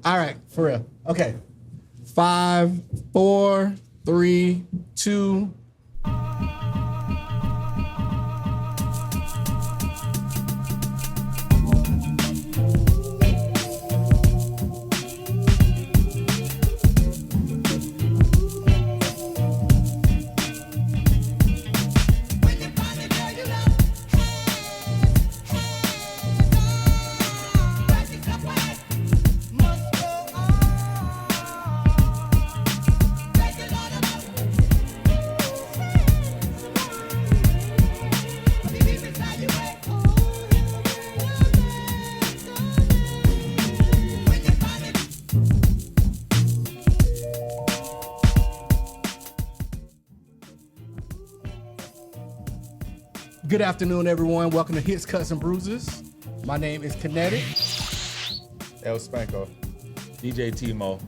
All right, for real. Okay. 5, 4, 3, 2. Good afternoon, everyone. Welcome to Hits, Cuts And Bruises. My name is Kennetic. El Spanko. DJ T-Moe.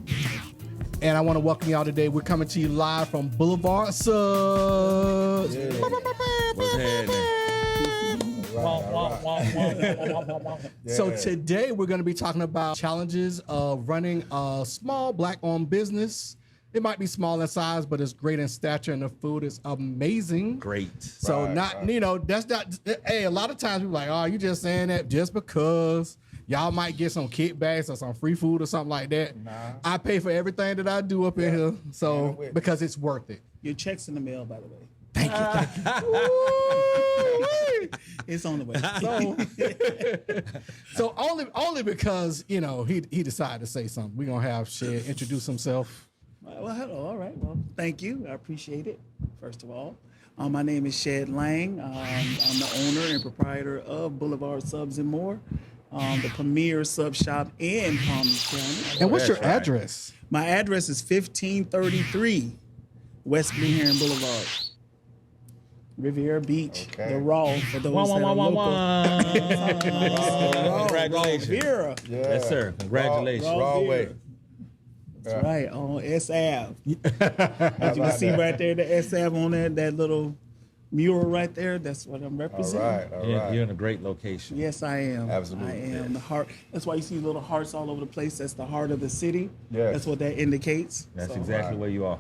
And I want to welcome y'all today. We're coming to you live from Boulevard Subs. Yeah. What's happening? So today we're going to be talking about challenges of running a small black-owned business. It might be small in size, but it's great in stature, and the food is amazing. Great. So you know, that's not, hey, a lot of times people are like, oh, you just saying that just because y'all might get some kickbacks or some free food or something like that. Nah. I pay for everything that I do up in here, so because it's worth it. Your check's in the mail, by the way. Thank you. It's on the way. So only because, you know, he decided to say something. We're going to have Shed introduce himself. Well, hello. All right. Well, thank you. I appreciate it, first of all. My name is Shed Lang. I'm the owner and proprietor of Boulevard Subs and more, the premier sub shop in Palm Beach County. And what's your address? My address is 1533 West Blue Heron Boulevard, Riviera Beach, the Raw, for those that are local. Congratulations. Riviera. Yeah. Yes, sir. Congratulations. Raw way. That's right, on S Ave. As you can see right there, the S Ave on that little mural right there, that's what I'm representing. All right. You're in a great location. Yes, I am. Absolutely. I am. The heart. That's why you see little hearts all over the place. That's the heart of the city. Yes. That's what that indicates. That's So, exactly where you are.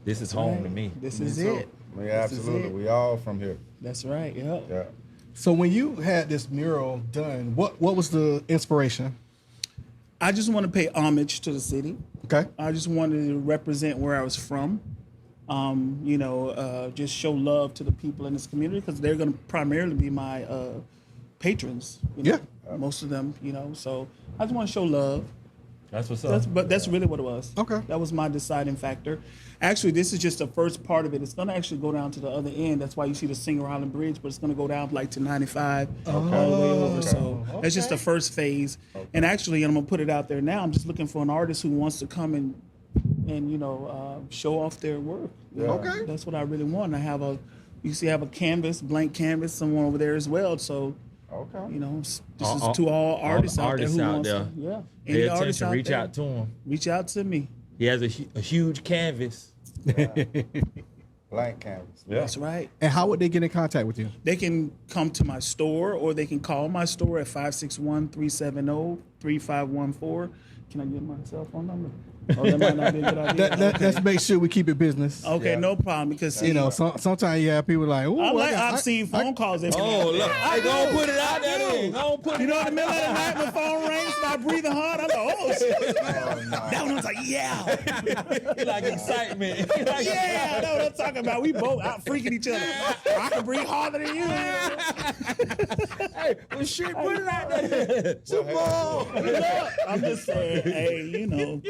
This is home to me. This is too. it. We This is absolutely. it. We all from here. That's right. Yep. Yeah. So when you had this mural done, what was the inspiration? I just want to pay homage to the city. Okay. I just wanted to represent where I was from. Just show love to the people in this community because they're going to primarily be my patrons. You know, most of them, you know. So I just want to show love. That's what's up. That's really what it was. Okay. That was my deciding factor. Actually, this is just the first part of it. It's going to actually go down to the other end. That's why you see the Singer Island Bridge, but it's going to go down like to 95 all the way over. So that's just the first phase. Okay. And actually, I'm going to put it out there now. I'm just looking for an artist who wants to come and show off their work. Yeah. Okay. That's what I really want. I have a canvas, blank canvas, someone over there as well. So. Okay. You know, this is to all artists out there who wants to. Yeah. Pay attention. Reach out to him. Reach out to me. He has a huge canvas. Blank canvas. Yeah. That's right. And how would they get in contact with you? They can come to my store or they can call my store at 561-370-3514. Can I give my cell phone number? Oh, that might not be a good idea. Let's make sure we keep it business. Okay, no problem. Because see, sometimes you have people like, oh, I've seen phone calls. Every Oh, day. look. Hey, don't put it out there then. Don't put it You know, out in the middle of the night, my phone rings, and I breathing hard. I'm like, oh, shit. That one's like, yeah. You like excitement. Yeah, that's what I'm talking about. We both out freaking each other. I can breathe harder than you. Hey, well, shit, put it out there. Super Bowl. I'm just saying, hey, you know,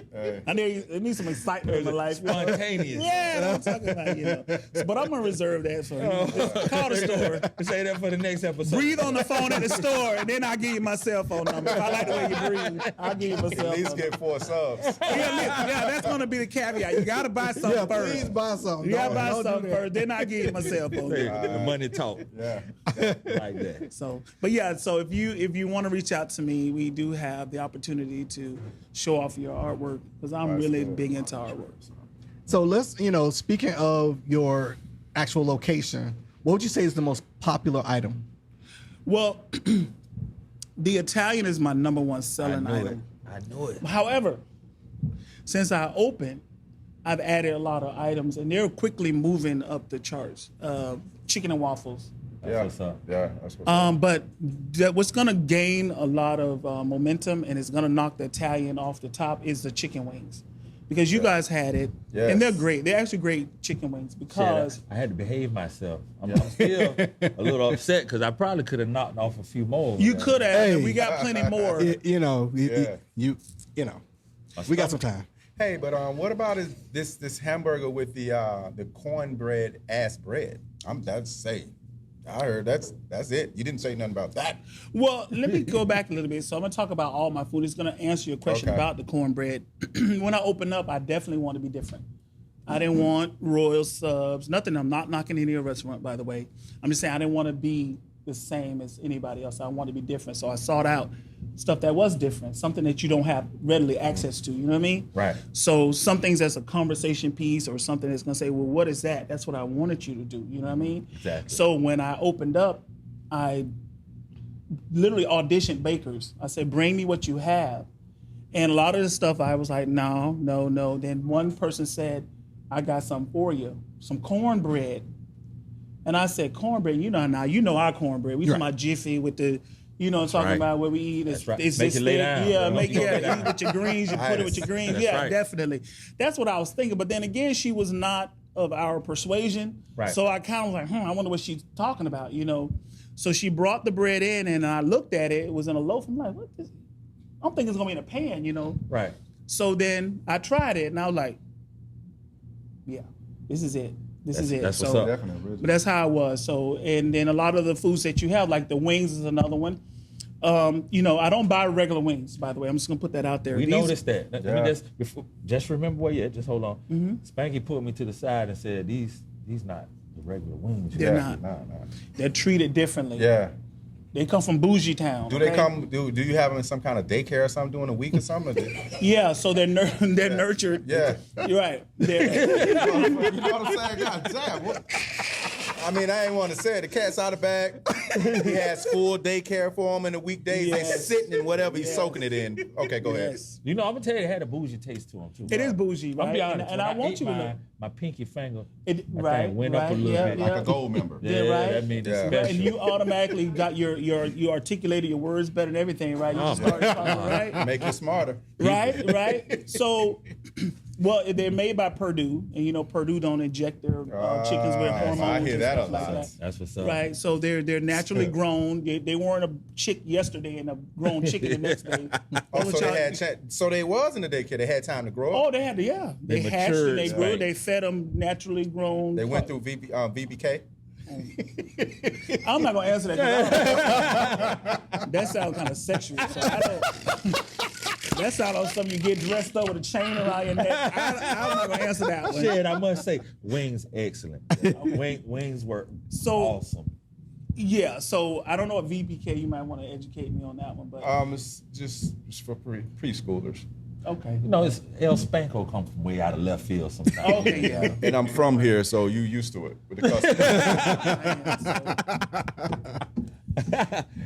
I need some excitement in my life. Spontaneous. Yeah, that's what I'm talking about, you know. But I'm going to reserve that for you. Call the store. Say that for the next episode. Breathe on the phone at the store, and then I'll give you my cell phone number. If I like the way you breathe, I'll give you my cell phone At least number. get 4 subs. Yeah, that's going to be the caveat. You got to buy something first. Please buy something. You got to buy something first, then I'll give you my cell phone Hey, number. the money talk. Yeah. Like that. So if you want to reach out to me, we do have the opportunity to show off your artwork because I'm really big into artwork. So let's, speaking of your actual location, what would you say is the most popular item? Well, The Italian is my number one selling item. I knew it. However, since I opened, I've added a lot of items, and they're quickly moving up the charts. Chicken and waffles. Yeah, what's up. yeah, that's what's up. But what's going to gain a lot of momentum and it's going to knock the Italian off the top is the chicken wings. Because you guys had it, and they're great. They're actually great chicken wings because... I had to behave myself. I'm still a little upset because I probably could have knocked off a few more. You could have. Hey. We got plenty more. You know, we got some time. Hey, but what about this hamburger with the cornbread ass bread? I heard that's it. You didn't say nothing about that. Well, let me go back a little bit. So I'm gonna talk about all my food. It's gonna answer your question about the cornbread. When I open up, I definitely want to be different. I didn't want Royal Subs. Nothing. I'm not knocking any restaurant, by the way. I'm just saying I didn't want to be the same as anybody else. I wanted to be different. So I sought out stuff that was different, something that you don't have readily access to. You know what I mean? Right. So some things that's a conversation piece or something that's going to say, well, what is that? That's what I wanted you to do. You know what I mean? Exactly. So when I opened up, I literally auditioned bakers. I said, bring me what you have. And a lot of the stuff I was like, no. Then one person said, I got something for you, some cornbread. And I said, cornbread, you know our cornbread. We talking about Jiffy with the, talking about what we eat. That's right. It's Make just it lay down. eat with your greens, you put it with your greens. That's right. Definitely. That's what I was thinking. But then again, she was not of our persuasion. Right. So I kind of was like, I wonder what she's talking about, So she brought the bread in and I looked at it. It was in a loaf. I'm like, what is it? I don't think it's going to be in a pan, Right. So then I tried it and I was like, yeah, this is it. This is it. That's so, what's up. Definitely. but that's how it was. So, and then a lot of the foods that you have, like the wings is another one. I don't buy regular wings, by the way. I'm just gonna put that out there. We noticed that. Let Yeah. me just remember where you at. Just hold on. Spanky pulled me to the side and said, these not the regular wings. They're not. Nah. They're treated differently. Yeah. They come from bougie town. Do they come? Do you have them in some kind of daycare or something during the week or something? Yeah. So they're nurtured. Yeah. You're right. They're, You know what I'm saying? God damn. What? I mean, I ain't want to say it. The cat's out of the bag. He has full daycare for him in the weekdays. Yes. He's sitting in whatever he's soaking it in. Okay, go ahead. yes. I'm gonna tell you, it had a bougie taste to them too. It is bougie, right? I'm be honest. And I want you to know. My pinky finger, It, I right, think went up a right, little yeah, bit. yeah. Like a gold member. Yeah, right. that means Yeah. it's Right, special. And you automatically got you articulated your words better and everything, right? You just started talking, right? Make you smarter. Right. So, well, they're made by Purdue, and Purdue don't inject their chickens with hormones. I hear and that a stuff like lot. that. That's what's up. Right, so they're naturally grown. They weren't a chick yesterday and a grown chicken the next day. Oh, so they had so they was in the daycare. They had time to grow up. Oh, they had to, yeah. They hatched matured, and they grew. right. They fed them naturally grown. They went through VBK. I'm not gonna answer that. That sounds kind of sexual. So I don't. That sounds like something you get dressed up with a chain around your neck. I'm not gonna answer that one. Shit, I must say, wings excellent. Wings were awesome. Yeah, so I don't know what VPK. You might want to educate me on that one, but It's just for preschoolers. okay. It's El Spanko come from way out of left field sometimes. Okay, yeah. And I'm from here, so you used to it with the customer.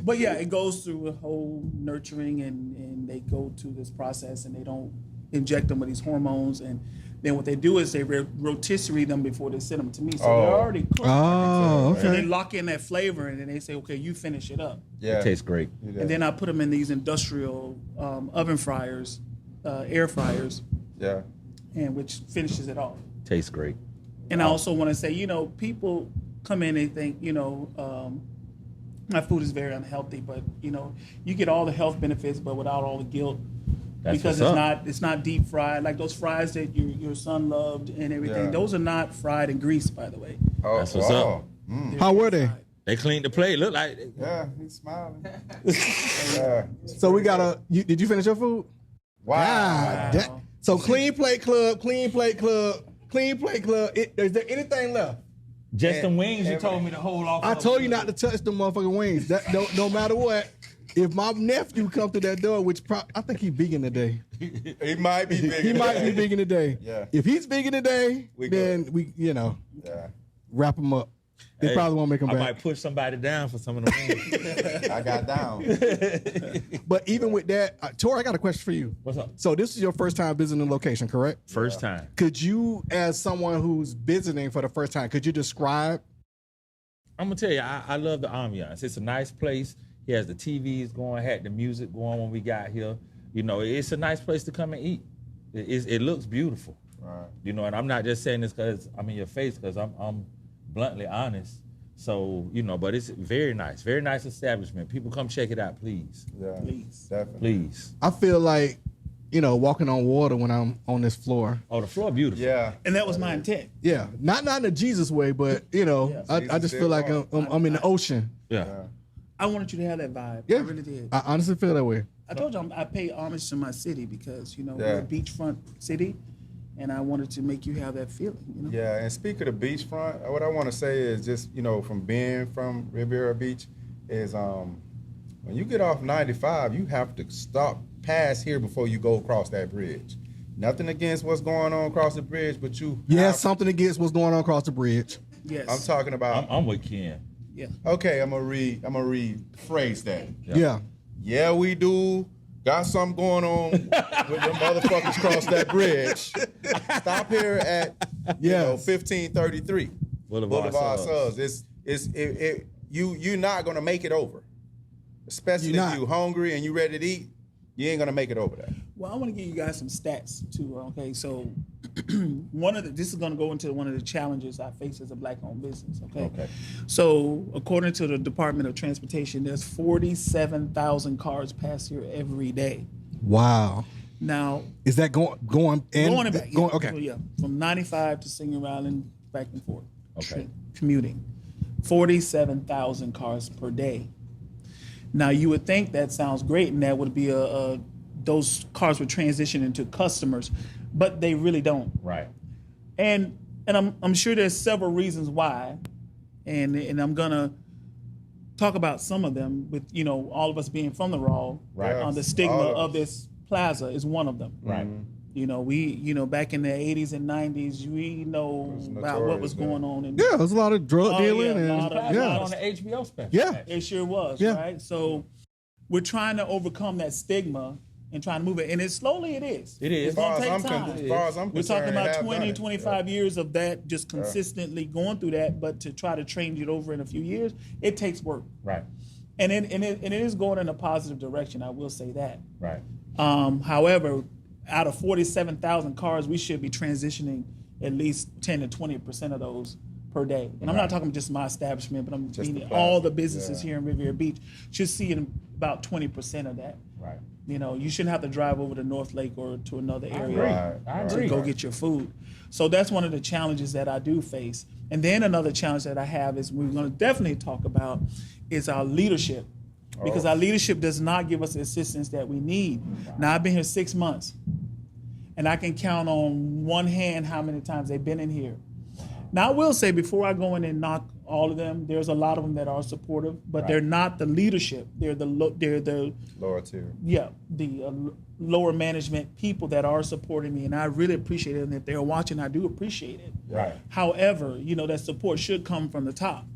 But yeah, it goes through a whole nurturing, and they go to this process, and they don't inject them with these hormones, and then what they do is they rotisserie them before they send them to me, so they're already cooked. Oh, So they okay. lock in that flavor, and then they say, okay, you finish it up. Yeah. It tastes great. And then I put them in these industrial oven fryers, air fryers, Yeah. and which finishes it off. Tastes great. And I also want to say, people come in and think, my food is very unhealthy, but you get all the health benefits, but without all the guilt, That's because what's it's not deep fried like those fries that your son loved and everything. Yeah. Those are not fried in grease, by the way. Oh, That's what's up. They're How were they? fried. They cleaned the plate. Look like Yeah, he's smiling. Yeah. So we got did you finish your food? Wow. God, so clean plate club. Is there anything left? just them wings. You and- told me to hold off. I of. told you not to touch the motherfucking wings. That no matter what. If my nephew come through that door, which I think he's vegan today. He might be big. He might be vegan today. Yeah. If he's vegan today, We then good. we Yeah. wrap him up. They probably won't make them I back. might push somebody down for some of the wings. I got down. But even with that, Tori, I got a question for you. What's up? So this is your first time visiting the location, correct? First time. Could you, as someone who's visiting for the first time, could you describe? I'm gonna tell you, I love the ambiance. It's a nice place. He has the TVs going, had the music going when we got here. You know, it's a nice place to come and eat. It looks beautiful. Right. You know, and I'm not just saying this because I'm in your face, because I'm bluntly honest. So, you know, but it's very nice establishment. People come check it out, please. Yeah. Please. Definitely. Please. I feel like, you know, walking on water when I'm on this floor. Oh, the floor beautiful. Yeah. And that was my intent. Yeah, not in a Jesus way, but you know, Yes. I just feel like I'm in the ocean. Yeah. I wanted you to have that vibe. Yeah, I really did. I honestly feel that way. I told you I pay homage to my city because, you know, Yeah. we're a beachfront city, and I wanted to make you have that feeling, you know? Yeah, and speak of the beachfront, what I want to say is just, you know, from being from Riviera Beach is when you get off 95, you have to stop past here before you go across that bridge. Nothing against what's going on across the bridge, but you Yeah, have- something against what's going on across the bridge. Yes. I'm talking about I'm with Ken. Yeah. okay, I'm gonna rephrase that. Yeah. Yeah, we do got something going on with them motherfuckers across that bridge. Stop here at Yes. 1533 Boulevard Subs. You're not gonna make it over, especially You're if not. you hungry and you ready to eat. You ain't gonna make it over there. Well, I want to give you guys some stats too. Okay, so this is going to go into one of the challenges I face as a black-owned business. Okay. So according to the Department of Transportation, there's 47,000 cars pass here every day. Wow. Now, Is that going and going and back, going? yeah. Okay. So, yeah, from 95 to Singer Island, back and forth. Okay. Commuting, 47,000 cars per day. Now, you would think that sounds great, and that would be those cars would transition into customers, but they really don't. Right. And I'm sure there's several reasons why, and I'm gonna talk about some of them. With all of us being from the Raw, Right. on the stigma All of of us. this plaza is one of them. Right. We back in the 80s and 90s, we know was about what was notorious, going on. Yeah, there's a lot of drug Oh, dealing yeah, a and lot of- yeah. On the HBO special. Yeah. It sure was, Yeah. right? So we're trying to overcome that stigma and trying to move it. And it is. It is. It's going to take As time. far as I'm We're talking concerned, about they have 20, done it. 25 years of that, just consistently going through that. But to try to change it over in a few years, it takes work. Right. And it is going in a positive direction, I will say that. Right. However, out of 47,000 cars, we should be transitioning at least 10 to 20% of those per day. And I'm not talking just my establishment, but I'm Just the meaning plaza. all the businesses Yeah. here in Riviera Beach should see about 20% of that. Right. You shouldn't have to drive over to North Lake or to another area agree. Right. I right. to agree. go get your food. So that's one of the challenges that I do face. And then another challenge that I have is we're going to definitely talk about is our leadership. Because our leadership does not give us the assistance that we need. Now, I've been here 6 months, and I can count on one hand how many times they've been in here. Now, I will say, before I go in and knock all of them, there's a lot of them that are supportive, but they're not the leadership. They're the Lower tier. lower management people that are supporting me, and I really appreciate it. And if they're watching, I do appreciate it. Right. However, that support should come from the top.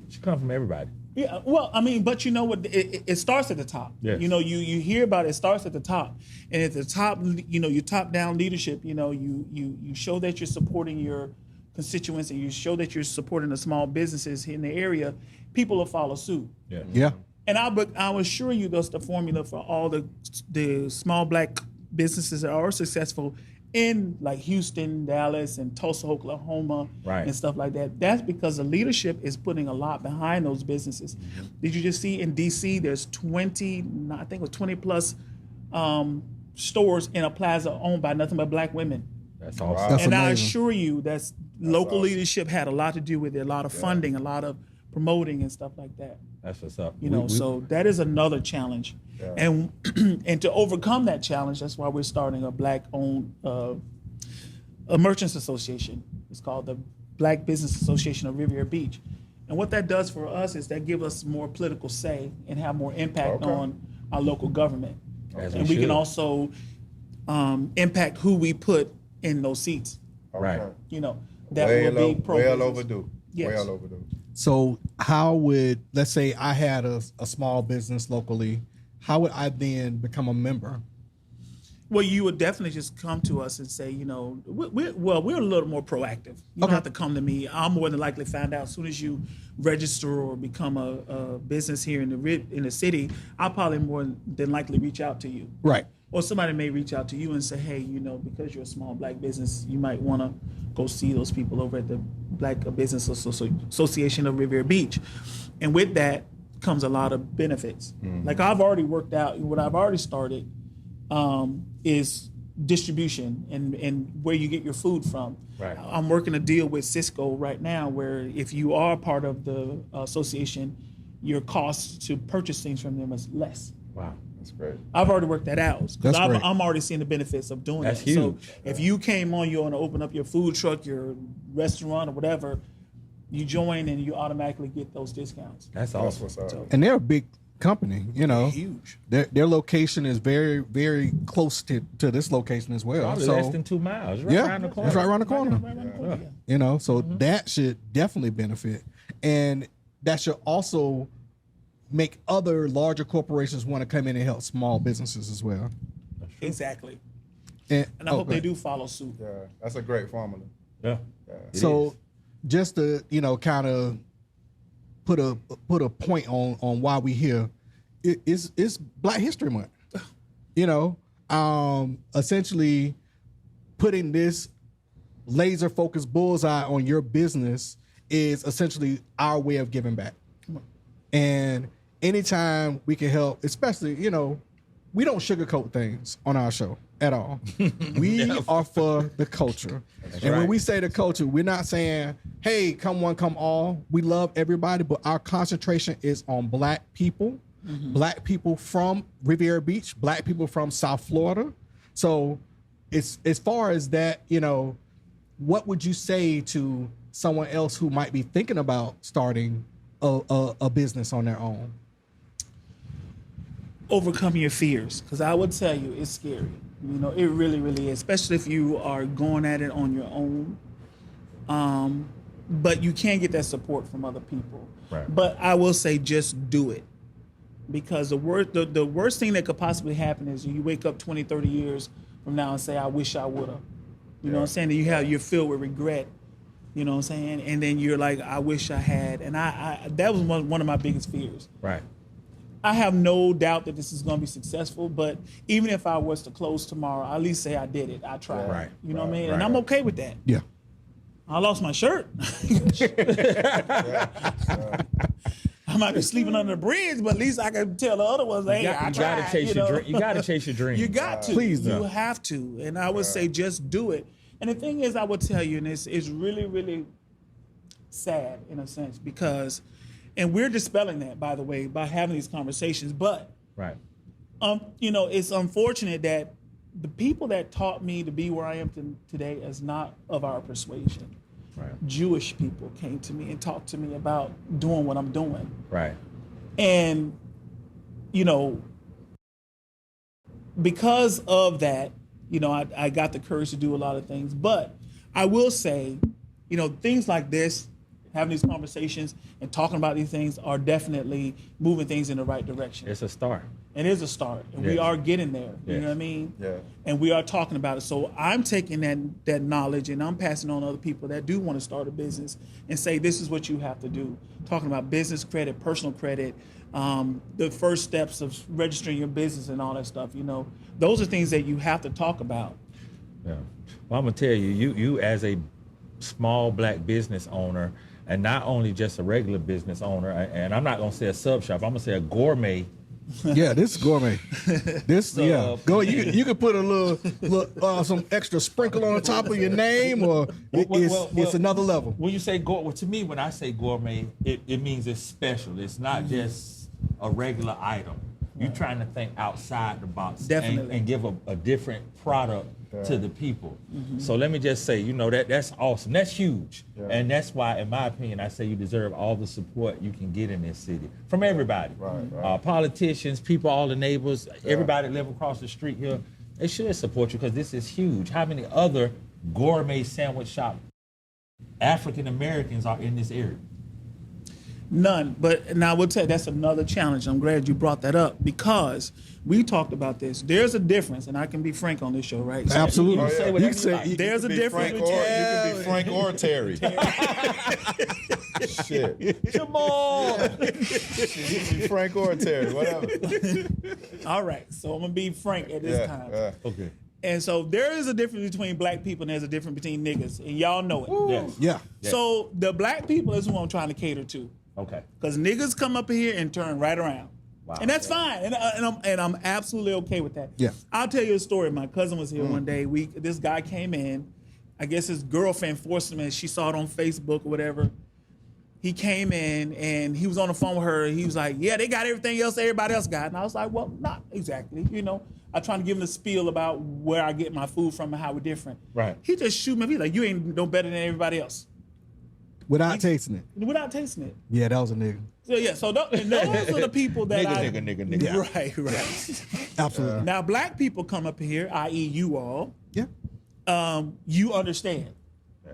Should come from everybody. Yeah, well, I mean, but you know what? It starts at the top. Yes. You hear about it starts at the top, and at the top, your top down leadership. You show that you're supporting your constituents, and you show that you're supporting the small businesses in the area. People will follow suit. Yeah. Yeah. And I'll assure you that's the formula for all the small black businesses that are successful in like Houston, Dallas, and Tulsa, Oklahoma, Right. and stuff like that. That's because the leadership is putting a lot behind those businesses. Did you just see in DC, there's 20 plus stores in a plaza owned by nothing but black women. That's awesome. That's And I amazing. assure you that's local awesome. leadership had a lot to do with it, a lot of funding, a lot of promoting and stuff like that. That's what's up. So that is another challenge. Yeah. And and to overcome that challenge, that's why we're starting a black-owned a merchants association. It's called the Black Business Association of Riviera Beach. And what that does for us is that give us more political say and have more impact Okay. on our local government. As And we we can should. also impact who we put in those seats. Right. Okay. That will be pro-business. Well overdue. Yes. Well overdue. So how would, let's say I had a small business locally, how would I then become a member? Well, you would definitely just come to us and say, you know, we're a little more proactive. You don't have to come to me. I'll more than likely find out as soon as you register or become a business here in the city. I'll probably more than likely reach out to you. Right. Or somebody may reach out to you and say, hey, you know, because you're a small black business, you might want to go see those people over at the Black Business Association of Riviera Beach. And with that comes a lot of benefits. Like I've already worked out, what I've already started is distribution and where you get your food from. Right. I'm working a deal with Cisco right now where if you are part of the association, your cost to purchase things from them is less. Wow. That's great. I've already worked that out because That's great. I'm already seeing the benefits of doing That's that. So huge. if you came on, you want to open up your food truck, your restaurant or whatever, you join and you automatically get those discounts. That's That's awesome. what's up. So- And they're a big company, you know. Huge. Their location is very, very close to this location as well. Probably So less than 2 miles. Right yeah, around the corner. it's right around the corner. Right around the corner, yeah. You know, so that should definitely benefit, and that should also make other larger corporations want to come in and help small businesses as well. Exactly. And And I hope go they ahead. do follow suit. Yeah, that's a great formula. Yeah. Yeah. It So is. just to kind of put a point on why we here, it's Black History Month. You know, essentially putting this laser focused bullseye on your business is essentially our way of giving back. And anytime we can help, especially, you know, we don't sugarcoat things on our show at all. We are for the culture. And when right. we say the culture, we're not saying, hey, come one, come all. We love everybody, but our concentration is on Black people, Black people from Riviera Beach, Black people from South Florida. So it's as far as that, you know, what would you say to someone else who might be thinking about starting a business on their own? Overcome your fears, because I would tell you it's scary. You know, it really, really is, especially if you are going at it on your own. But you can get that support from other people. Right. But I will say, just do it, because the worst thing that could possibly happen is you wake up 20, 30 years from now and say, I wish I would have. You know what I'm saying? And you're filled with regret. You know what I'm saying? And then you're like, I wish I had. And I that was one of my biggest fears. Right. I have no doubt that this is going to be successful, but even if I was to close tomorrow, I at least say I did it. I tried. Right. You know what I mean? Right. And I'm okay with that. Yeah. I lost my shirt. I might be sleeping under the bridge, but at least I can tell the other ones, hey, You I gotta tried. chase you your know? dream. You gotta chase your dreams. You got to. Please do. You have to. And I would say just do it. And the thing is, I would tell you, and it's really, really sad in a sense, because, and we're dispelling that, by the way, by having these conversations, but Right. you know, it's unfortunate that the people that taught me to be where I am today is not of our persuasion. Right. Jewish people came to me and talked to me about doing what I'm doing. Right. And, you know, because of that, you know, I got the courage to do a lot of things. But I will say, you know, things like this, having these conversations and talking about these things are definitely moving things in the right direction. It's a start. It is a start, and we Yes. are getting there. You Yes. know what I mean? Yeah. And we are talking about it. So I'm taking that knowledge and I'm passing on to other people that do want to start a business and say, this is what you have to do. Talking about business credit, personal credit, the first steps of registering your business and all that stuff. You know, those are things that you have to talk about. Yeah. Well, I'm gonna tell you, you as a small Black business owner, and not only just a regular business owner, and I'm not gonna say a sub shop, I'm gonna say a gourmet. Yeah, this is gourmet. This, yeah. Go. You could put a little some extra sprinkle on the top of your name, or it's another level. When you say well, to me, when I say gourmet, it means it's special. It's not just a regular item. You're trying to think outside the box Definitely. and give a different product to the people. So let me just say, you know, that's awesome. That's huge. Yeah. And that's why, in my opinion, I say you deserve all the support you can get in this city from everybody. Right. Politicians, people, all the neighbors, everybody that live across the street here, they should support you because this is huge. How many other gourmet sandwich shop African Americans are in this area? None. But now I will tell you, that's another challenge. I'm glad you brought that up because we talked about this. There's a difference, and I can be frank on this show, right? So Absolutely. You can say You whatever can you say like. there's a difference Frank or, between. you can be Frank or Terry. Shit. Jamal. You can be Frank or Terry, whatever. All right, so I'm gonna be frank at this time. Okay. And so there is a difference between black people and there's a difference between niggas, and y'all know it. Yes. Yeah. So the black people is who I'm trying to cater to, Okay. because niggas come up here and turn right around, Wow. and that's fine, and I'm absolutely okay with that. Yeah. I'll tell you a story. My cousin was here one day. This guy came in. I guess his girlfriend forced him in. She saw it on Facebook or whatever. He came in and he was on the phone with her. He was like, "Yeah, they got everything else everybody else got." And I was like, "Well, not exactly. You know, I trying to give him the spiel about where I get my food from and how we're different." Right. He just shoot me. He's like, "You ain't no better than everybody else," Without tasting it. without tasting it. Yeah, that was a nigga. So yeah, so those are the people that Nigga. Right. Absolutely. Now, black people come up here, i.e., you all. Yeah. You understand.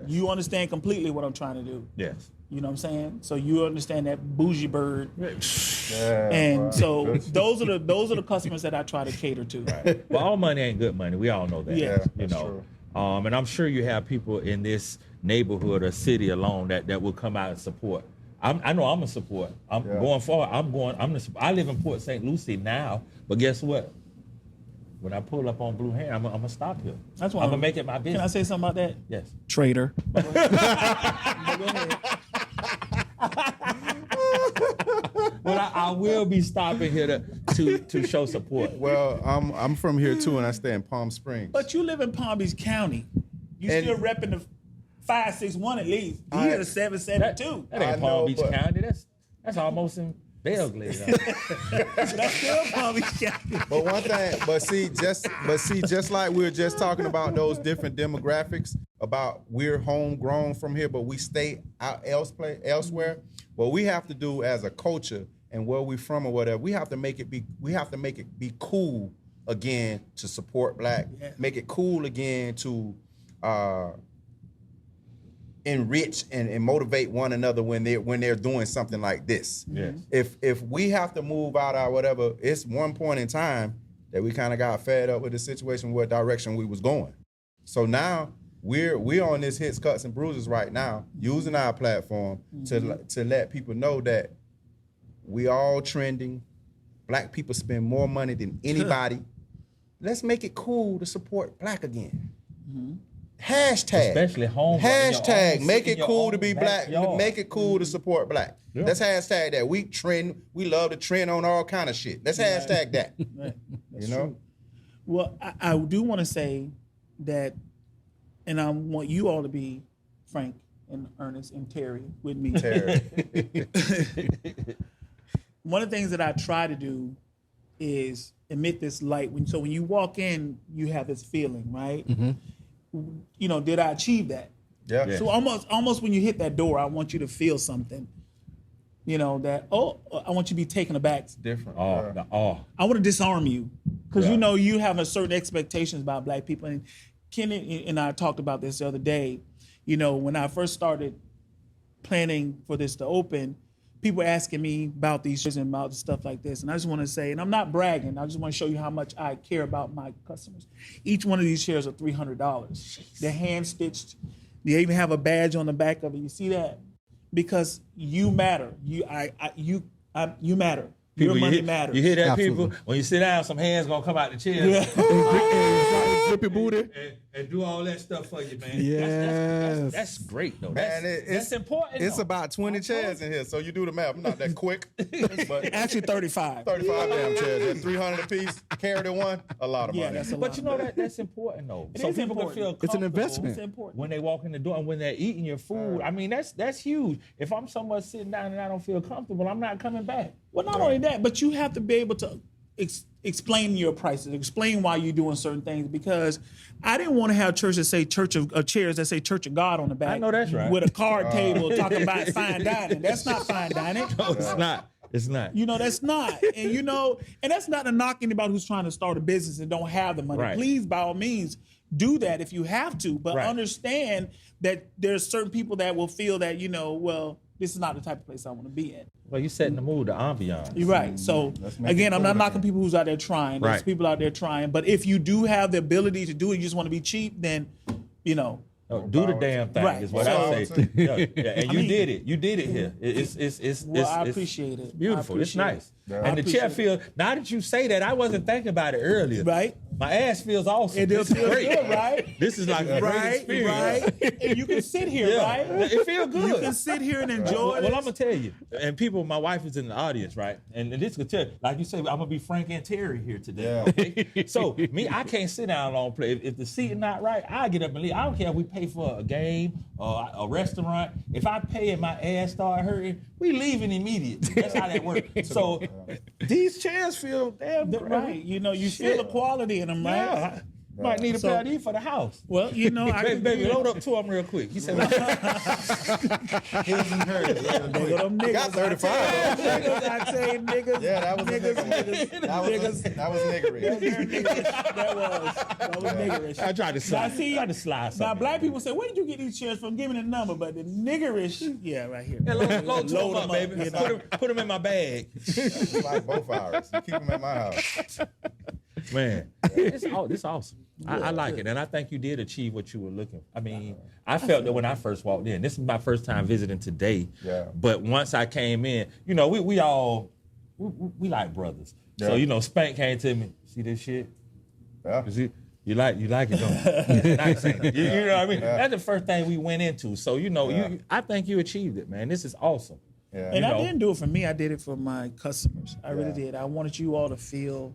You understand completely what I'm trying to do. Yes. You know what I'm saying? So you understand that bougie bird. Yeah, And bro. so those are the customers that I try to cater to. Right. Well, all money ain't good money. We all know that. Yeah, you that's know. And I'm sure you have people in this neighborhood or city alone that will come out and support. I know I'm a support. I'm going forward. I live in Port St. Lucie now, but guess what? When I pull up on Blue Hand, I'm gonna stop here. That's why I'm gonna make it my business. Can I say something about that? Yes. Traitor. Go ahead. But I will be stopping here to show support. Well, I'm from here too, and I stay in Palm Springs. But you live in Palm Beach County. You And- still repping the 561 at least. You hear the 772. That ain't I Palm know, Beach but- County. That's almost in Belgrade. That's still Palm Beach County. But one thing, just like we were just talking about those different demographics, about we're homegrown from here, but we stay out elsewhere. What we have to do as a culture and where we from or whatever, we have to make it be cool again to support black. Yeah. Make it cool again to enrich and motivate one another when they're doing something like this. Yes. If we have to move out our whatever, it's one point in time that we kind of got fed up with the situation, what direction we was going. So now we're on this Hits, Cuts, and Bruises right now, using our platform to let people know that we all trending. Black people spend more money than anybody. Let's make it cool to support black again. Hashtag. Especially home. Hashtag make it in your cool own to be black. backyard. Make it cool to support black. Yeah. Let's hashtag that. We trend. We love to trend on all kind of shit. Let's hashtag that. Right. That's You know. true. Well, I do want to say that, and I want you all to be frank and Ernest and Terry with me. Terry. One of the things that I try to do is emit this light. So when you walk in, you have this feeling, right? You know, did I achieve that? Yeah. Yeah. So almost when you hit that door, I want you to feel something. You know, that, I want you to be taken aback. Different. Oh, I want to disarm you because Yeah. you know you have a certain expectations about black people. And Kenny and I talked about this the other day. You know, when I first started planning for this to open, people were asking me about these shows and about stuff like this. And I just want to say, and I'm not bragging, I just want to show you how much I care about my customers. Each one of these chairs are $300. They're hand stitched. They even have a badge on the back of it. You see that? Because you matter. You matter. Your money matters. You hear that, Absolutely. people? When you sit down, some hands gonna come out the chair. Yeah. Grip your booty. And do all that stuff for you, man. Yes. That's great, though. Man, That's important. It's though. about 20 chairs in here, so you do the math. I'm not that quick, but Actually, 35. 35 damn chairs. That's 300 a piece. Carry one, a lot of Yeah, money. that's a lot. But you know that's important though. It So is people important. can feel It's an comfortable investment. It's important. when they walk in the door and when they're eating your food. I mean, that's huge. If I'm somewhere sitting down and I don't feel comfortable, I'm not coming back. Well, not only that, but you have to be able to explain your prices, explain why you're doing certain things. Because I didn't want to have churches that say chairs that say Church of God on the back. I know that's right. With a card table talking about fine dining. That's not fine dining. No, it's not. It's not. That's not. And and that's not a knock anybody who's trying to start a business and don't have the money. Right. Please, by all means, do that if you have to. But Right. understand that there's certain people that will feel that, well, this is not the type of place I want to be in. Well, you setting the mood, the ambiance. You're right. So Let's make again, it I'm cool not knocking again. people who's out there trying. There's Right. people out there trying. But if you do have the ability to do it, you just want to be cheap, then, No, do the damn thing Right. is what So- I say. And you mean- did it. You did it here. It's I appreciate it. beautiful. I It's appreciate nice. Yeah. And I the chair appreciate feels. Now that you say that, I wasn't thinking about it earlier. Right. My ass feels awesome. It does This is feel great. good, right? This is like a great Right, experience. right. And you can sit here, Yeah. right? It feels good. You can sit here and enjoy Well, it. I'm gonna tell you, and people, my wife is in the audience, right? And this could tell, like you say, I'm gonna be Frank and Terry here today. Yeah. Okay? So me, I can't sit down long play. If the seat is not right, I get up and leave. I don't care if we pay for a game or a restaurant. If I pay and my ass start hurting, we leaving immediately. That's how that works. So these chairs feel damn great. Right. You feel the quality in them, right? Yeah. I might need a So- pair of these for the house. Well, I can Baby, do load up two of them real quick. He said, His and hers. them niggas. Got 35. I say niggas. Yeah, that was niggas. that was niggery. That was niggerish. I tried to slide. Now, see, tried to slide Now, something. black people say, where did you get these chairs from? Give me the number. But the niggerish, yeah, right here. Yeah, load two of them up, baby. you know. Put them in my bag. It's like both ours. You keep them at my house. Man, it's awesome. I like it, and I think you did achieve what you were looking for. I mean, I felt that when I first walked in. This is my first time visiting today. Yeah. But once I came in, we all like brothers. Yeah. So Spank came to me. See this shit? Yeah. You like it, don't you? It's nice, ain't it? You know what I mean? Yeah. That's the first thing we went into. So I think you achieved it, man. This is awesome. Yeah. And I know. didn't do it for me. I did it for my customers. I really Yeah. did. I wanted you all to feel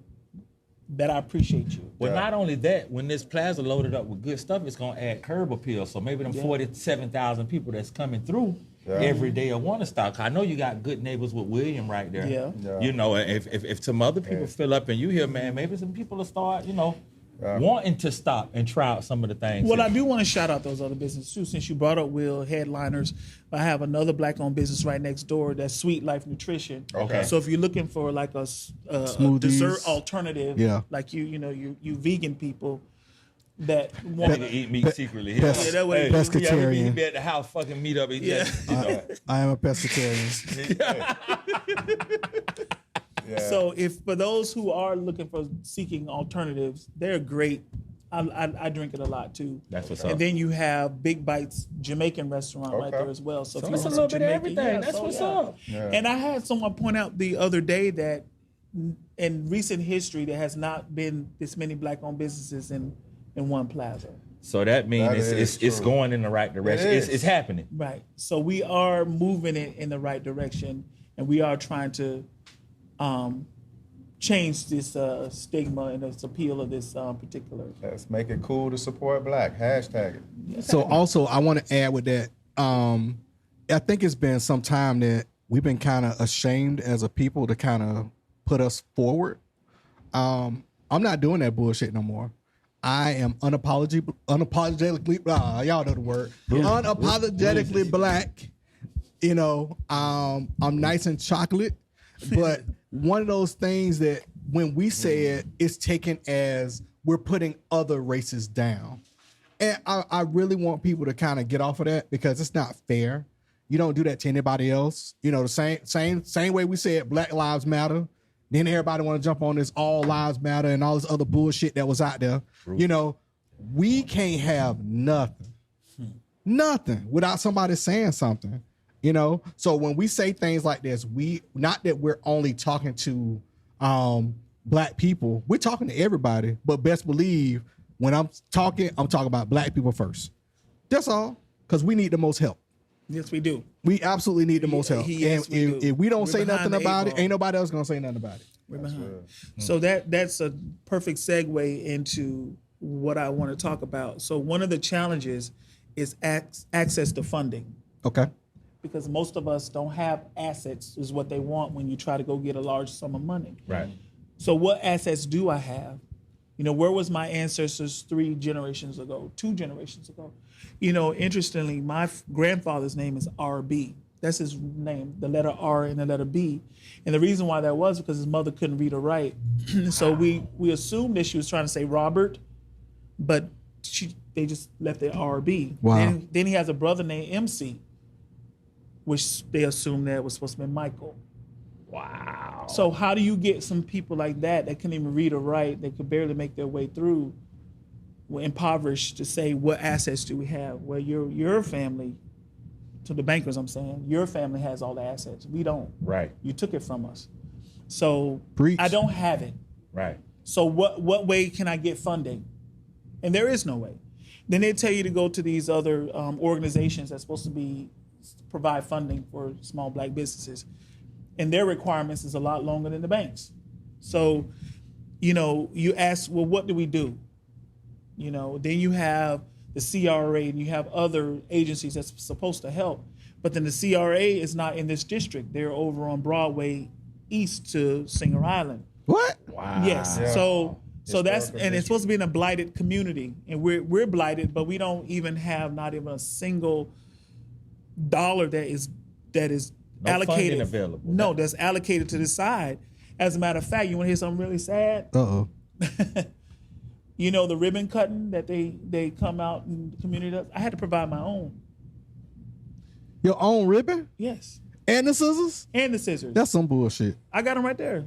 that I appreciate you. Well, Yeah. not only that, when this plaza loaded up with good stuff, it's gonna add curb appeal. So maybe them 47,000 people that's coming through every day will want to stop. I know you got good neighbors with William right there. Yeah. Yeah. If some other people fill up and you here, man, maybe some people will start, wanting to stop and try out some of the things. Well, here. I do want to shout out those other businesses too. Since you brought up Will Headliners, I have another black-owned business right next door. That's Sweet Life Nutrition. Okay. So if you're looking for like a Smoothies. dessert alternative, Yeah. like you vegan people that Want want to eat meat secretly. Pes- Yeah, that way- we pescatarian. be at the house fucking meat up. Yeah. I am a pescatarian. Yeah. So if for those who are looking for seeking alternatives, they're great. I drink it a lot too. That's what's And up. then you have Big Bites Jamaican restaurant right Okay. there as well. So if So you it's a want little some bit of Jamaican, everything. That's what's up. Yeah. And I had someone point out the other day that in recent history there has not been this many black-owned businesses in one plaza. So that means That it's is true. going in the right direction. It is. It's happening. Right. So we are moving it in the right direction, and we are trying to change this stigma and this appeal of this particular. Let's make it cool to support black. Hashtag it. So also, I want to add with that. I think it's been some time that we've been kind of ashamed as a people to kind of put us forward. I'm not doing that bullshit no more. I am unapologetically, y'all know the word, unapologetically black. I'm nice and chocolate, but one of those things that when we say it, it's taken as we're putting other races down. And I really want people to kind of get off of that because it's not fair. You don't do that to anybody else. The same way we said Black Lives Matter. Then everybody want to jump on this All Lives Matter and all this other bullshit that was out there. We can't have nothing without somebody saying something. So when we say things like this, not that we're only talking to black people, we're talking to everybody, but best believe when I'm talking about black people first. That's all, because we need the most help. Yes, we do. We absolutely need the most help. yes, and we do. if we don't We're say behind nothing the about eight it, ball. ain't nobody else gonna say nothing about it. We're That's behind. real. So that's a perfect segue into what I want to talk about. So one of the challenges is access to funding, Okay. because most of us don't have assets is what they want when you try to go get a large sum of money. Right. So what assets do I have? Where was my ancestors 2 generations ago? Interestingly, my grandfather's name is RB. That's his name, the letter R and the letter B. And the reason why that was because his mother couldn't read or write. So we assumed that she was trying to say Robert, but they just left the R B. Wow. Then he has a brother named MC, which they assumed that was supposed to be Michael. Wow. So how do you get some people like that couldn't even read or write, that could barely make their way through, impoverished, to say what assets do we have? Well, your family, to the bankers I'm saying, your family has all the assets. We don't. Right. You took it from us. So Preach. I don't have it. Right. So what way can I get funding? And there is no way. Then they tell you to go to these other organizations that's supposed to provide funding for small black businesses. And their requirements is a lot longer than the banks. So, you ask, well, what do we do? Then you have the CRA and you have other agencies that's supposed to help. But then the CRA is not in this district. They're over on Broadway east to Singer Island. What? Wow. Yes. Yeah. So that's, Historical and it's supposed to be in a blighted community, and we're blighted, but we don't even have not even a single dollar that is No allocated. funding available. No, that's allocated to the side. As a matter of fact, you want to hear something really sad? Uh-oh. The ribbon cutting that they come out in the community does? I had to provide my own. Your own ribbon? Yes. And the scissors? And the scissors. That's some bullshit. I got them right there.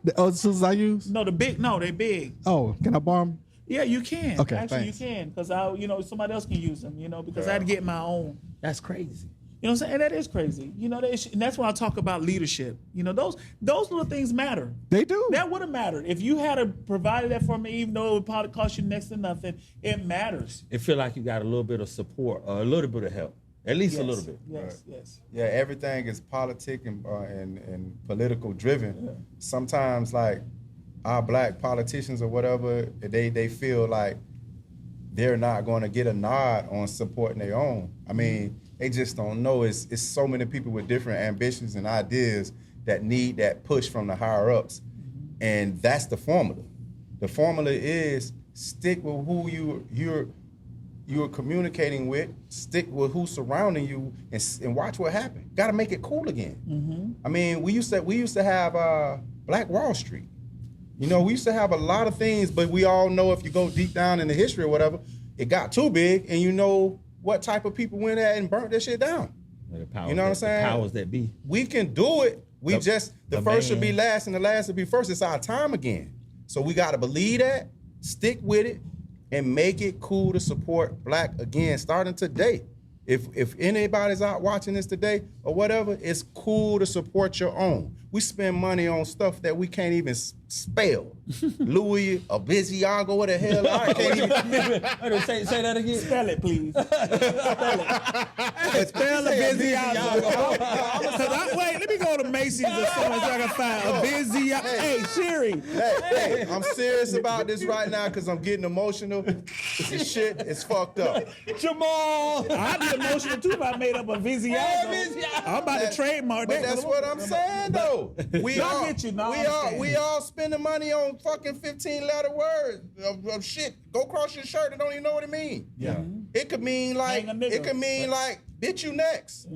The other scissors I use? No, they big. Oh, can I borrow them? Yeah, you can. Okay, Actually, thanks. you can, because somebody else can use them, because I had to get my own. That's crazy. You know what I'm saying? And that is crazy. And that's when I talk about leadership. Those little things matter. They do. That would have mattered. If you had provided that for me, even though it would probably cost you next to nothing, it matters. It feel like you got a little bit of support or a little bit of help. At least a little bit. Yes, yes. Yeah, everything is politic and political driven. Yeah. Sometimes, like, our black politicians or whatever, they feel like they're not going to get a nod on supporting their own. I mean, they just don't know. It's so many people with different ambitions and ideas that need that push from the higher ups. And that's the formula. The formula is stick with who you're communicating with, stick with who's surrounding you, and watch what happens. Got to make it cool again. Mm-hmm. I mean, we used to have Black Wall Street. We used to have a lot of things, but we all know if you go deep down in the history or whatever, it got too big, and what type of people went there and burnt that shit down. What I'm saying? The powers that be. We can do it. The first should be last and the last should be first. It's our time again. So we got to believe that, stick with it, and make it cool to support black again, starting today. If anybody's out watching this today or whatever, it's cool to support your own. We spend money on stuff that we can't even spell. Louis, Abiziago, what the hell? I can't even. Say that again. Spell it, please. Spell Abiziago. Wait, let me go to Macy's or somewhere so I can find Abiziago. Hey, Siri. Hey, I'm serious about this right now because I'm getting emotional. This shit is fucked up. Jamal. I'd be emotional too if I made up Abiziago. I'm about to trademark that. But that's what I'm saying, though. We all spending money on fucking 15-letter words of shit. Go across your shirt and don't even know what it means. Yeah. It could mean like bitch you next.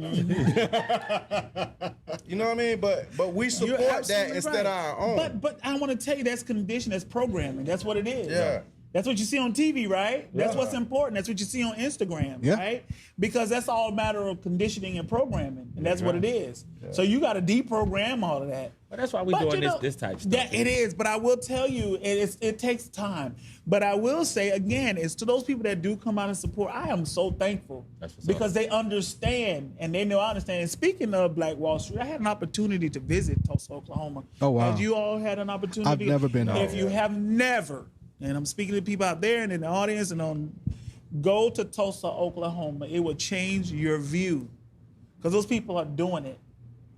You know what I mean? But we support that instead of our own. But I want to tell you that's conditioned, that's programming. That's what it is. Yeah. That's what you see on TV, right? That's Yeah. what's important. That's what you see on Instagram, Yeah. right? Because that's all a matter of conditioning and programming, and that's what it is. Yeah. So you got to deprogram all of that. But that's why we're doing this type of stuff. That it is, but I will tell you, it takes time. But I will say again, it's to those people that do come out and support. I am so thankful because they understand and they know I understand. And speaking of Black Wall Street, I had an opportunity to visit Tulsa, Oklahoma. Oh wow! Have you all had an opportunity? I've never been. If you have never, and I'm speaking to people out there and in the audience go to Tulsa, Oklahoma. It will change your view because those people are doing it.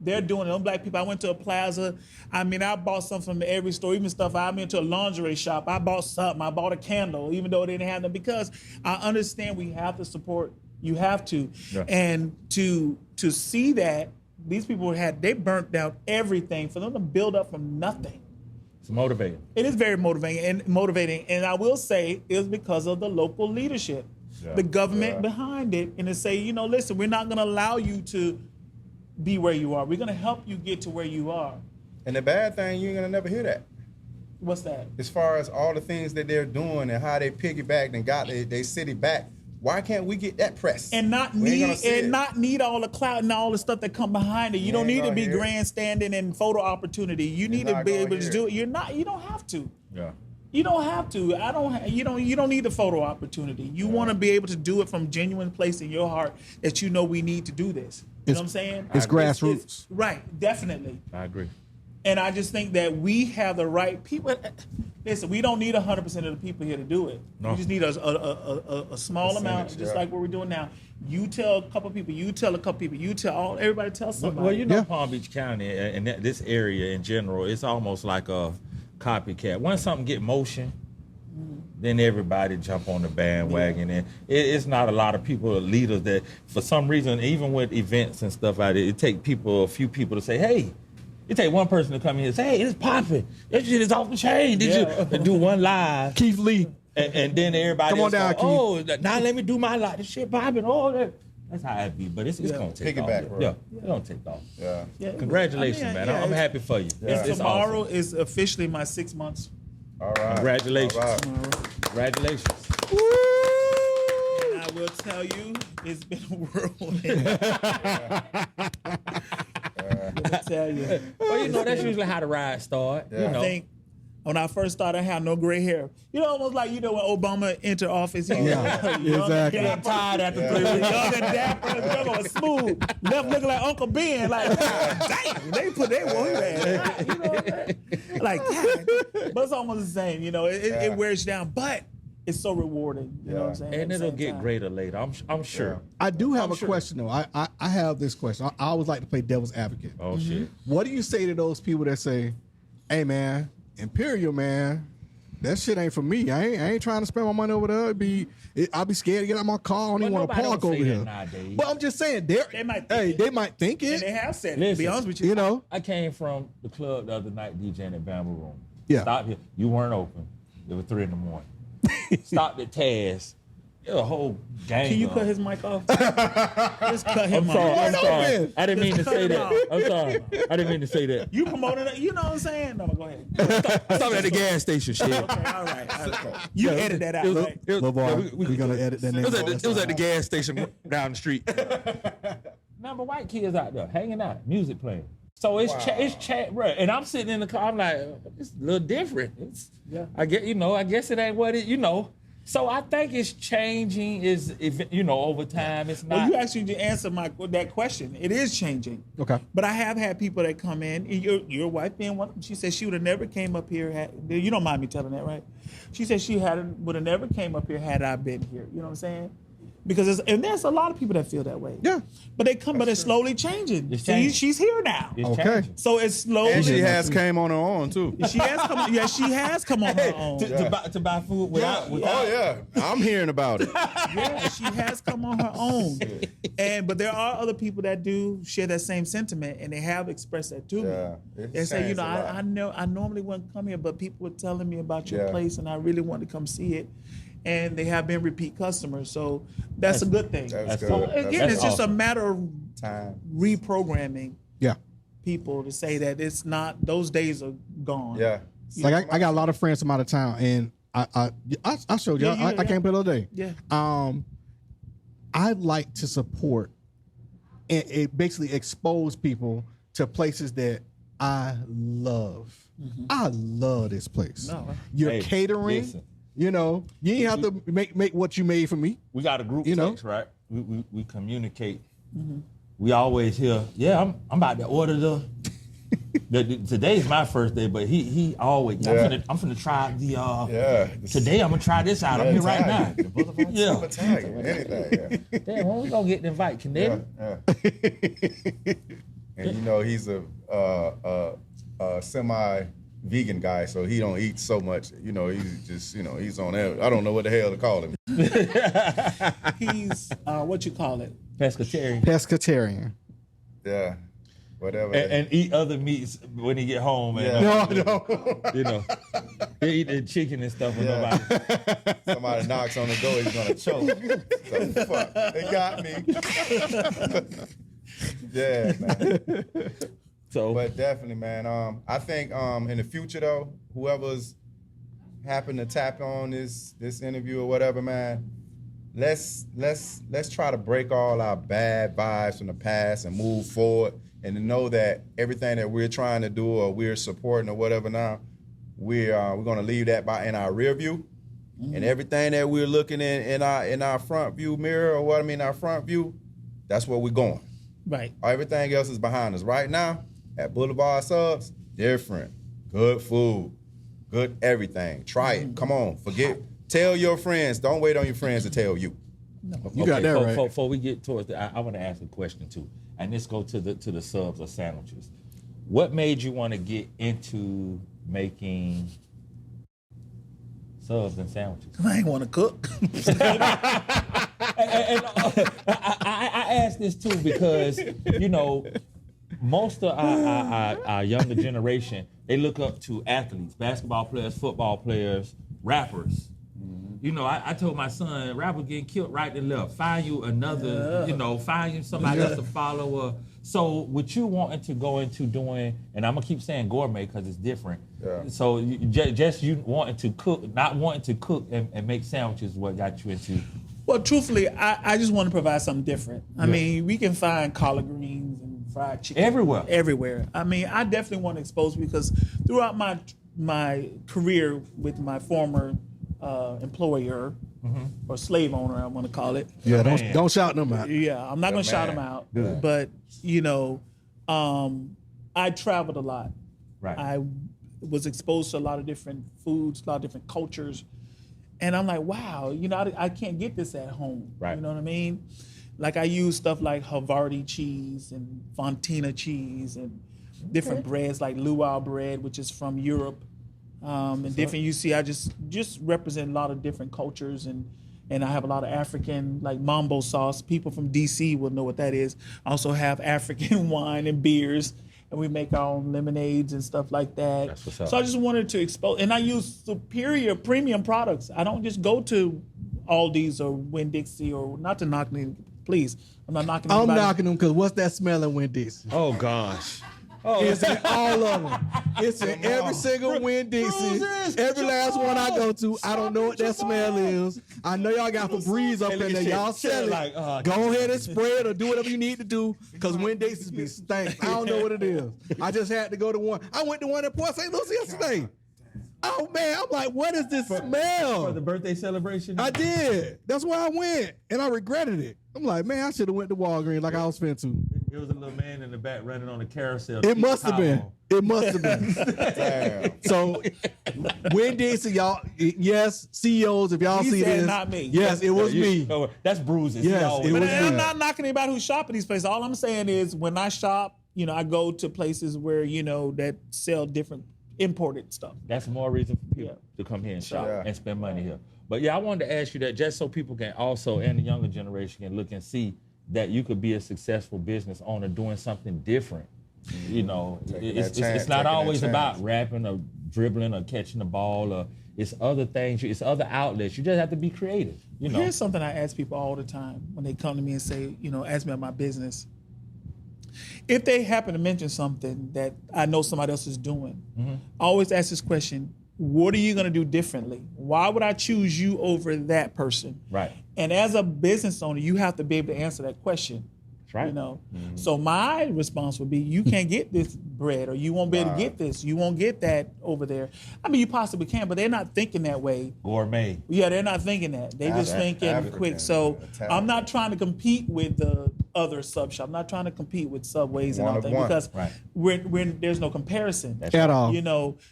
They're doing it. Them black people. I went to a plaza. I mean, I bought something from every store, even stuff. I went to a lingerie shop. I bought something. I bought a candle, even though they didn't have them, because I understand we have to support. You have to, and to see that these people they burnt down everything for them to build up from nothing. It's motivating. It is very motivating, and I will say it's because of the local leadership, the government behind it, and to say, listen, we're not going to allow you to be where you are. We're gonna help you get to where you are. And the bad thing, you ain't gonna never hear that. What's that? As far as all the things that they're doing and how they piggybacked and got their city back, why can't we get that press? And not need all the clout and all the stuff that come behind it. You don't need to be grandstanding and photo opportunity. You need to be able to do it. You don't have to. Yeah. You don't have to. You don't need the photo opportunity. You want to be able to do it from genuine place in your heart that you know we need to do this. You know what I'm saying? It's grassroots. Right, definitely. I agree. And I just think that we have the right people. Listen, we don't need 100% of the people here to do it. No. We just need a small amount, just like what we're doing now. You tell a couple people, you tell a couple people, everybody tell somebody. Well, you know, Palm Beach County and this area in general, it's almost like a copycat. Once something get motion, then everybody jump on the bandwagon. And it's not a lot of people or leaders that, for some reason, even with events and stuff like that, it take a few people to say, hey, it take one person to come in and say, hey, it's popping. That shit is off the chain. Did you? And do one live. Keith Lee. And then everybody Come on down, Keith. Oh, now let me do my live. This shit popping. Oh, that's how it be. But it's going to take off. Piggyback, bro. Yeah, it's going to take off. Yeah. Congratulations, man. I'm happy for you. It's tomorrow awesome. is officially my 6 months. All right. Congratulations. All right. Congratulations. And I will tell you, it's been a whirlwind. Let me tell you. Well, you know, that's usually how the ride start. Yeah. You I know. think when I first started, I had no gray hair. You know, almost like, when Obama entered office. He was exactly. young, Tired after 3 young weeks. and dapper, young and smooth, left looking like Uncle Ben. Like, damn, they put their woman ass. You know what I'm saying? Like, God. But it's almost the same. You know, it wears you down, but it's so rewarding. You know what I'm saying? And At the it'll same get time. greater later. I'm sure. I do have a question though. I have this question. I always like to play devil's advocate. Oh shit. What do you say to those people that say, "Hey man, Imperial man, that shit ain't for me. I ain't trying to spend my money over there. I'll be scared to get out my car. I don't even want to park over here." But I'm just saying, They might think they might think And it. they have said it, to Listen, be honest with you. You know, I came from the club the other night DJing at Bamboo Room. Yeah. Stopped here. You weren't open. It was 3 a.m. Stopped at Taz. It was a whole gang. Can you of cut them. his mic off? Just cut him I'm sorry. off. I'm Why sorry. not? I didn't mean to Just say cut that. him I'm sorry. I didn't mean to say that. You promoted it, you know what I'm saying? No, go ahead. Stop at the gas station, shit. Okay, all right. You edit that out, right? Little boy, we're gonna edit that name. It was at the gas station down the street. Number white kids out there hanging out, music playing. So it's bro. And I'm sitting in the car. I'm like, it's a little different. It's I guess it ain't what it. So I think it's changing. Over time, it's not. Well, you actually answered that question. It is changing. Okay. But I have had people that come in, and your wife being one of them, she said she would have never came up here. You don't mind me telling that, right? She said she would have never came up here had I been here. You know what I'm saying? Because there's a lot of people that feel that way. Yeah. But but it's slowly changing. It's changing. She's here now. It's Okay. changing. So it's slowly. And she has came on her own too. She has come. Yeah, she has come on her own. To buy food without. Oh yeah, I'm hearing about it. Yeah, she has come on her own. But there are other people that do share that same sentiment, and they have expressed that to Yeah, me. it's They say, changed a lot. I normally wouldn't come here, but people were telling me about your Yeah. place, and I really wanted to come see it. And they have been repeat customers, so that's a good thing. That's good. So That's again, it's just a awesome. matter of Time. reprogramming Yeah. people to say that it's not; those days are gone. Yeah. Like I got a lot of friends from out of town, and I showed y'all. Yeah, I came here the other day. Yeah. I like to support and it basically expose people to places that I love. I love this place. No. You're Hey, catering. listen. You ain't have to make what you made for me. We got a group You know? text, right? We communicate. We always hear, I'm about to order today's my first day, but he always Yeah. I'm finna try the Yeah. Today I'm gonna try this out. I'm here right now. Yeah. Italian, anything. Yeah. Damn, when we gonna get the invite, Kennetic? Yeah. And he's a semi-vegan guy, so he don't eat so much. He's just he's on there. I don't know what the hell to call him. He's what you call it? Pescatarian. Pescatarian. Yeah. Whatever. And eat other meats when he get home. And, Yeah. No. He eat the chicken and stuff with Yeah. nobody. Somebody knocks on the door, he's gonna choke. So fuck, they got me. Yeah, man. So, But definitely, man. I think in the future though, whoever's happened to tap on this interview or whatever, man, let's try to break all our bad vibes from the past and move forward, and to know that everything that we're trying to do or we're supporting or whatever now, we're gonna leave that in our rear view, and everything that we're looking in our front view mirror, or our front view, that's where we're going. Right. Everything else is behind us. Right now, at Boulevard Subs, different. Good food, good everything. Try it. Come on, tell your friends. Don't wait on your friends to tell you. You got that right. Before we get towards I want to ask a question too, and this go to the subs or sandwiches. What made you want to get into making subs and sandwiches? I ain't want to cook. I ask this too because, you know, most of our younger generation, they look up to athletes, basketball players, football players, rappers. You know, I told my son, rapper getting killed right and left. Find you another, find you somebody else to follow. So with you wanting to go into doing, and I'm gonna keep saying gourmet because it's different. Yeah. So just you wanting to cook, not wanting to cook and make sandwiches, what got you into? Well, truthfully, I just want to provide something different. I mean, we can find collard greens and fried chicken everywhere. I mean, I definitely want to expose, because throughout my career with my former employer or slave owner, I want to call it. Yeah, don't shout them out. Yeah, I'm not going to shout them out. Good. But, I traveled a lot. Right. I was exposed to a lot of different foods, a lot of different cultures. And I'm like, wow, I can't get this at home. Right. You know what I mean? Like I use stuff like Havarti cheese and Fontina cheese and different breads like luau bread, which is from Europe. And different, you see, I just represent a lot of different cultures, and I have a lot of African, like mambo sauce. People from DC will know what that is. I also have African wine and beers, and we make our own lemonades and stuff like that. That's what's up. So I just wanted to expose, and I use superior premium products. I don't just go to Aldi's or Winn-Dixie, or not to knock me, please. I'm not knocking anybody. I'm knocking them because what's that smell in Winn-Dixie? Oh gosh. It's in all of them. It's in every single Winn-Dixie. Every last one I go to. I don't know what that smell is. I know y'all got Febreze up in there. Y'all sell it. Go ahead and spray it or do whatever you need to do, because Winn-Dixie's be stank. I don't know what it is. I just had to go to one. I went to one at Port St. Lucie yesterday. Oh man, I'm like, what is this smell? For the birthday celebration? I did. That's where I went, and I regretted it. I'm like, man, I should have went to Walgreens like I was finna to. It was a little man in the back running on a carousel. It must have been. It must have been. Damn. So, Winn-Dixie, y'all, yes, CEOs, if y'all see said this. not me. Yes, it was me. No, that's Bruises. Yes, it was And I'm me. not knocking anybody who shop at these places. All I'm saying is, when I shop, I go to places where, that sell different imported stuff. That's more reason for people to come here and shop and spend money here. But yeah, I wanted to ask you that just so people can also, and the younger generation can look and see that you could be a successful business owner doing something different. It's not always about rapping or dribbling or catching the ball, or it's other things, it's other outlets. You just have to be creative. Here's something I ask people all the time when they come to me and say, ask me about my business. If they happen to mention something that I know somebody else is doing, I always ask this question: what are you going to do differently? Why would I choose you over that person? Right. And as a business owner, you have to be able to answer that question. That's right. So my response would be, you can't get this bread, or you won't be able to get this. You won't get that over there. I mean, you possibly can, but they're not thinking that way. Gourmet. Yeah, they're not thinking that. They just thinking African, quick. So Italian. I'm not trying to compete with the other sub shop. I'm not trying to compete with Subways and One all of that, one. because Right. there's no comparison. At all.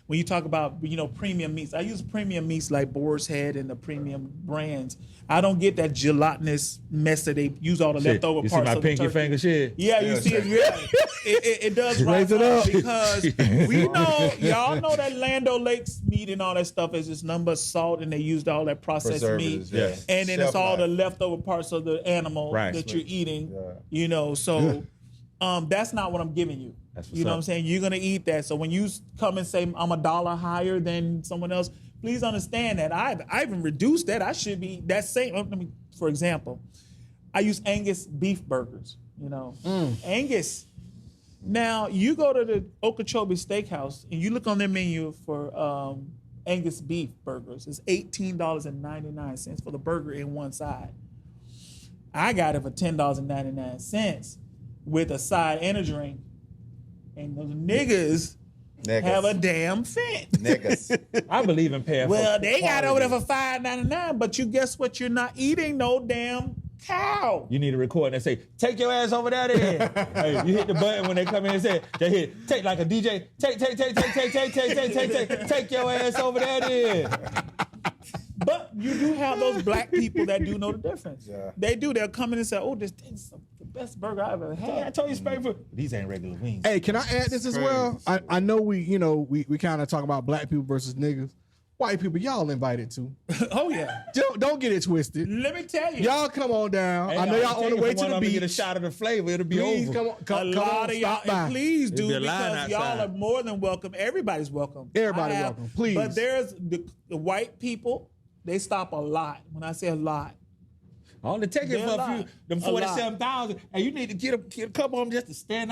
When you talk about premium meats, I use premium meats like Boar's Head and the premium brands. I don't get that gelatinous mess that they use all the leftover you parts see my of the pinky turkey. finger shit? Yeah, you see it. Yeah, it does Raise rise it up, up. because we know, y'all know that Land O'Lakes meat and all that stuff is just nothing but salt, and they used all that processed meat. Preservatives, yes. And then Shelf it's all the life. leftover parts of the animal Right. that you're eating. Yeah. So that's not what I'm giving you. That's what's You know up. what I'm saying? You're gonna eat that. So when you come and say I'm $1 higher than someone else, please understand that I even reduced that. I should be that same. For example, I use Angus beef burgers. You know, Angus. Now you go to the Okeechobee Steakhouse and you look on their menu for Angus beef burgers. It's $18.99 for the burger in one side. I got it for $10.99 with a side and a drink. And those niggas have a damn fit. Niggas. I believe in paying. Well, for they got it over there quality. for $5.99, but you guess what? You're not eating no damn cow. You need to record and say, "Take your ass over there." Then hey, you hit the button when they come in and say, "They hit take like a DJ. Take your ass over there." Then. But you do have those black people that do know the difference. Yeah. They do. They'll come in and say, "Oh, this is the best burger I've ever Hey, I had." told you straight for these ain't regular wings. Hey, can I add this as well? I know we kind of talk about black people versus niggas. White people, y'all invited too. Oh yeah. Don't get it twisted. Let me tell you, Y'all come on down. Hey, I know y'all on the way to the Get a beach. shot of the flavor. It'll be Please over. come on, a come lot on, of y'all, stop by. and please do, There'll be a line because y'all outside. are more than welcome. Everybody's welcome. Everybody welcome, please. But there's the white people. They stop a lot. When I say a lot, All the tickets They're for a a few, lot. them A lot. 47,000, and you need to get a couple of them just to stand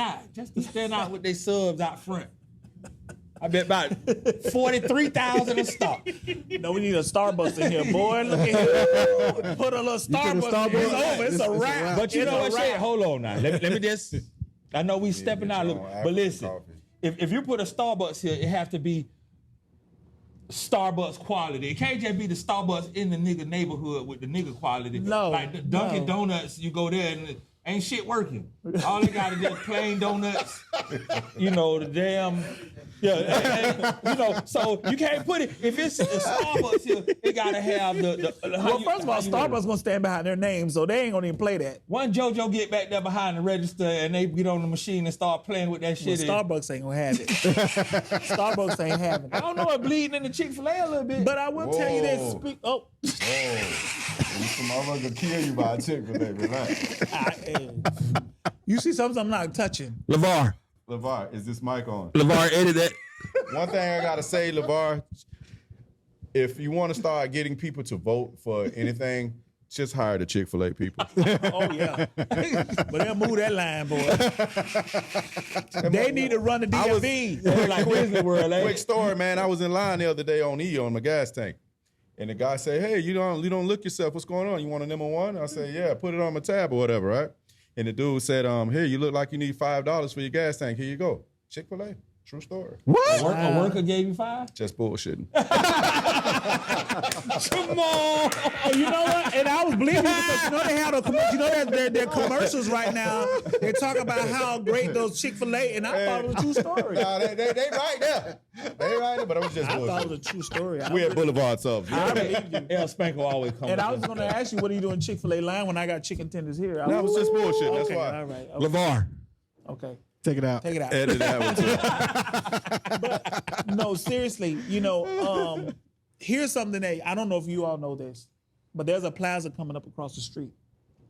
out with their subs out front. I bet about 43,000 a stock. no, we need a Starbucks in here, boy. Look at here. Put a little Starbucks. Starbucks? It's over. It's It's a a wrap. wrap. But you It's know a what, wrap. shit? Hold on now. Let me just. I know we stepping get out a your little, own but African listen. coffee. If you put a Starbucks here, it have to be Starbucks quality. It can't just be the Starbucks in the nigga neighborhood with the nigga quality. No, like the Dunkin' no. Donuts, you go there and ain't shit working. All they got is just plain donuts. You know the damn. Yeah, and, you know, so you can't put it. If it's a Starbucks here, it gotta have the Well, first of all, Starbucks gonna stand behind their name, so they ain't gonna even play that. One JoJo get back there behind the register and they get on the machine and start playing with that Well, shit. Starbucks ain't gonna have it. Starbucks ain't having I it. don't know, it bleeding in the Chick-fil-A a little bit. But I will tell you this. Whoa. You some motherfucker kill you by a Chick-fil-A, relax. You see something I'm not touching. LeVar, LeVar, is this mic on? LeVar, edit that. One thing I gotta say, LeVar, if you want to start getting people to vote for anything, just hire the Chick-fil-A people. Oh yeah, but they'll move that line, boy. They need to run the DMV. They're like Disney World, Quick story, man. I was in line the other day on E on my gas tank. And the guy said, "Hey, you don't look yourself. What's going on? You want a number one?" I said, "Yeah, put it on my tab or whatever, right?" And the dude said, "Here, you look like you need $5 for your gas tank. Here you go. Chick-fil-A. True story. What? A worker gave you 5? Just bullshitting." Come on. And you know what? And I was bleeding because you know they have their commercials right now. They talk about how great those Chick-fil-A, and I thought it was a true story. Nah, they right there. They right there, but it was just I thought it bullshit. was a true story. We at Boulevard Subs. I believe you. El Spanko always comes. And I was going to ask you, what are you doing Chick-fil-A line when I got chicken tenders here? That was just bullshit. That's Okay, why. all right. Okay. LeVar, Okay. take it out. Take it out. Edit that one too. No, seriously, here's something that I don't know if you all know this, but there's a plaza coming up across the street.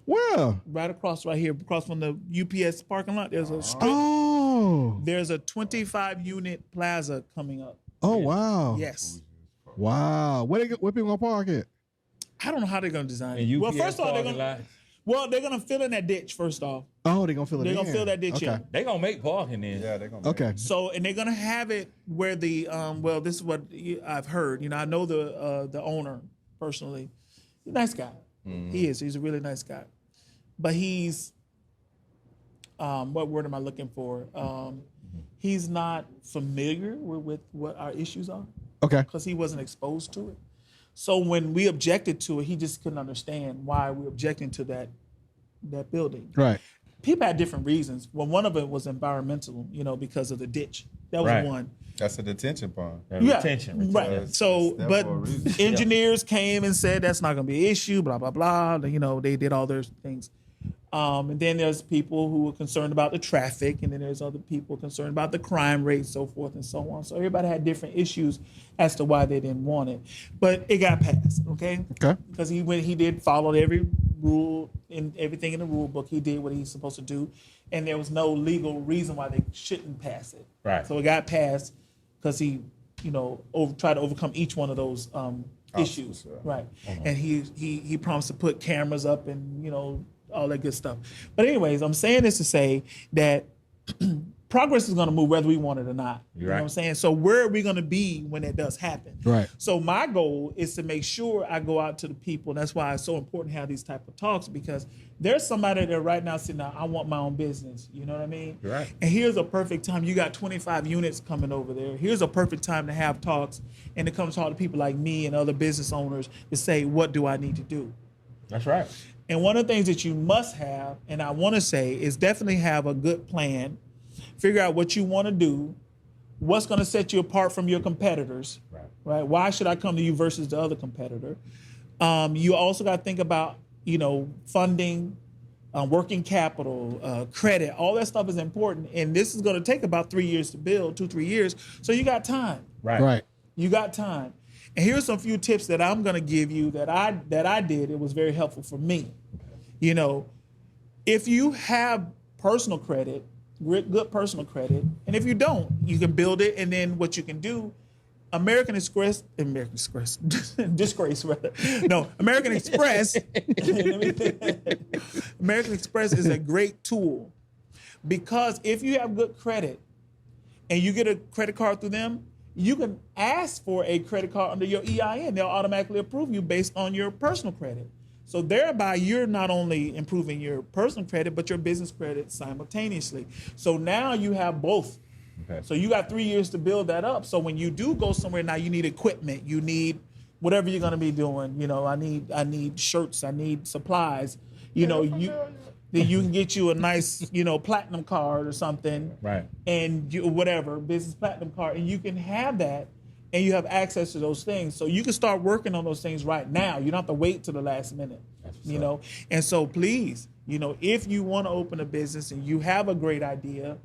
Where? Right across right here, across from the UPS parking lot. There's a street. Oh. There's a 25-unit plaza coming up. Oh, wow. Yes. Wow. Where people gonna park it? I don't know how they're gonna design it. And Well, UPS first of all, parking lot. they're gonna fill in that ditch first off. Oh, they're gonna fill it They're in. gonna fill that ditch okay. in. They gonna make parking in. Yeah, they're gonna. Okay. So, and they're gonna have it where the this is what I've heard. I know the owner personally. He's a nice guy. He is. He's a really nice guy. But he's what word am I looking for? He's not familiar with what our issues are Okay. because he wasn't exposed to it. So when we objected to it, he just couldn't understand why we're objecting to that building. Right. People had different reasons. Well, one of it was environmental, because of the ditch. That was Right. one. That's a detention pond. Retention. Right. It's So, there but for a reason. engineers came and said that's not going to be an issue. Blah blah blah. They did all their things. And then there's people who are concerned about the traffic, and then there's other people concerned about the crime rate, so forth and so on. So everybody had different issues as to why they didn't want it, but it got passed. Okay. Okay. Because he did follow every rule and everything in the rule book. He did what he's supposed to do, and there was no legal reason why they shouldn't pass it. Right. So it got passed because he, tried to overcome each one of those issues. yeah. Right. And he promised to put cameras up and all that good stuff. But anyways, I'm saying this to say that progress is going to move whether we want it or not. You know what I'm saying? So where are we going to be when it does happen? Right. So my goal is to make sure I go out to the people. And that's why it's so important to have these type of talks, because there's somebody there right now saying, I want my own business. You know what I mean? Right. And here's a perfect time. You got 25 units coming over there. Here's a perfect time to have talks and to come talk to people like me and other business owners to say, what do I need to do? That's right. And one of the things that you must have, and I want to say, is definitely have a good plan. Figure out what you want to do, what's going to set you apart from your competitors, right? Why should I come to you versus the other competitor? You also got to think about, funding, working capital, credit. All that stuff is important, and this is going to take about 3 years to build, 2-3 years. So you got time, Right. You got time. And here's some few tips that I'm going to give you that I did. It was very helpful for me. If you have personal credit, good personal credit, and if you don't, you can build it. And then what you can do, American Express, disgrace rather. No, American Express. American Express is a great tool, because if you have good credit and you get a credit card through them, you can ask for a credit card under your EIN. They'll automatically approve you based on your personal credit. So thereby, you're not only improving your personal credit, but your business credit simultaneously. So now you have both. Okay. So you got 3 years to build that up. So when you do go somewhere now, you need equipment, you need whatever you're going to be doing. I need shirts, I need supplies. Then you can get you a nice, platinum card or something. Right. And whatever, business platinum card, and you can have that. And you have access to those things. So you can start working on those things right now. You don't have to wait till the last minute, And so please, if you want to open a business and you have a great idea,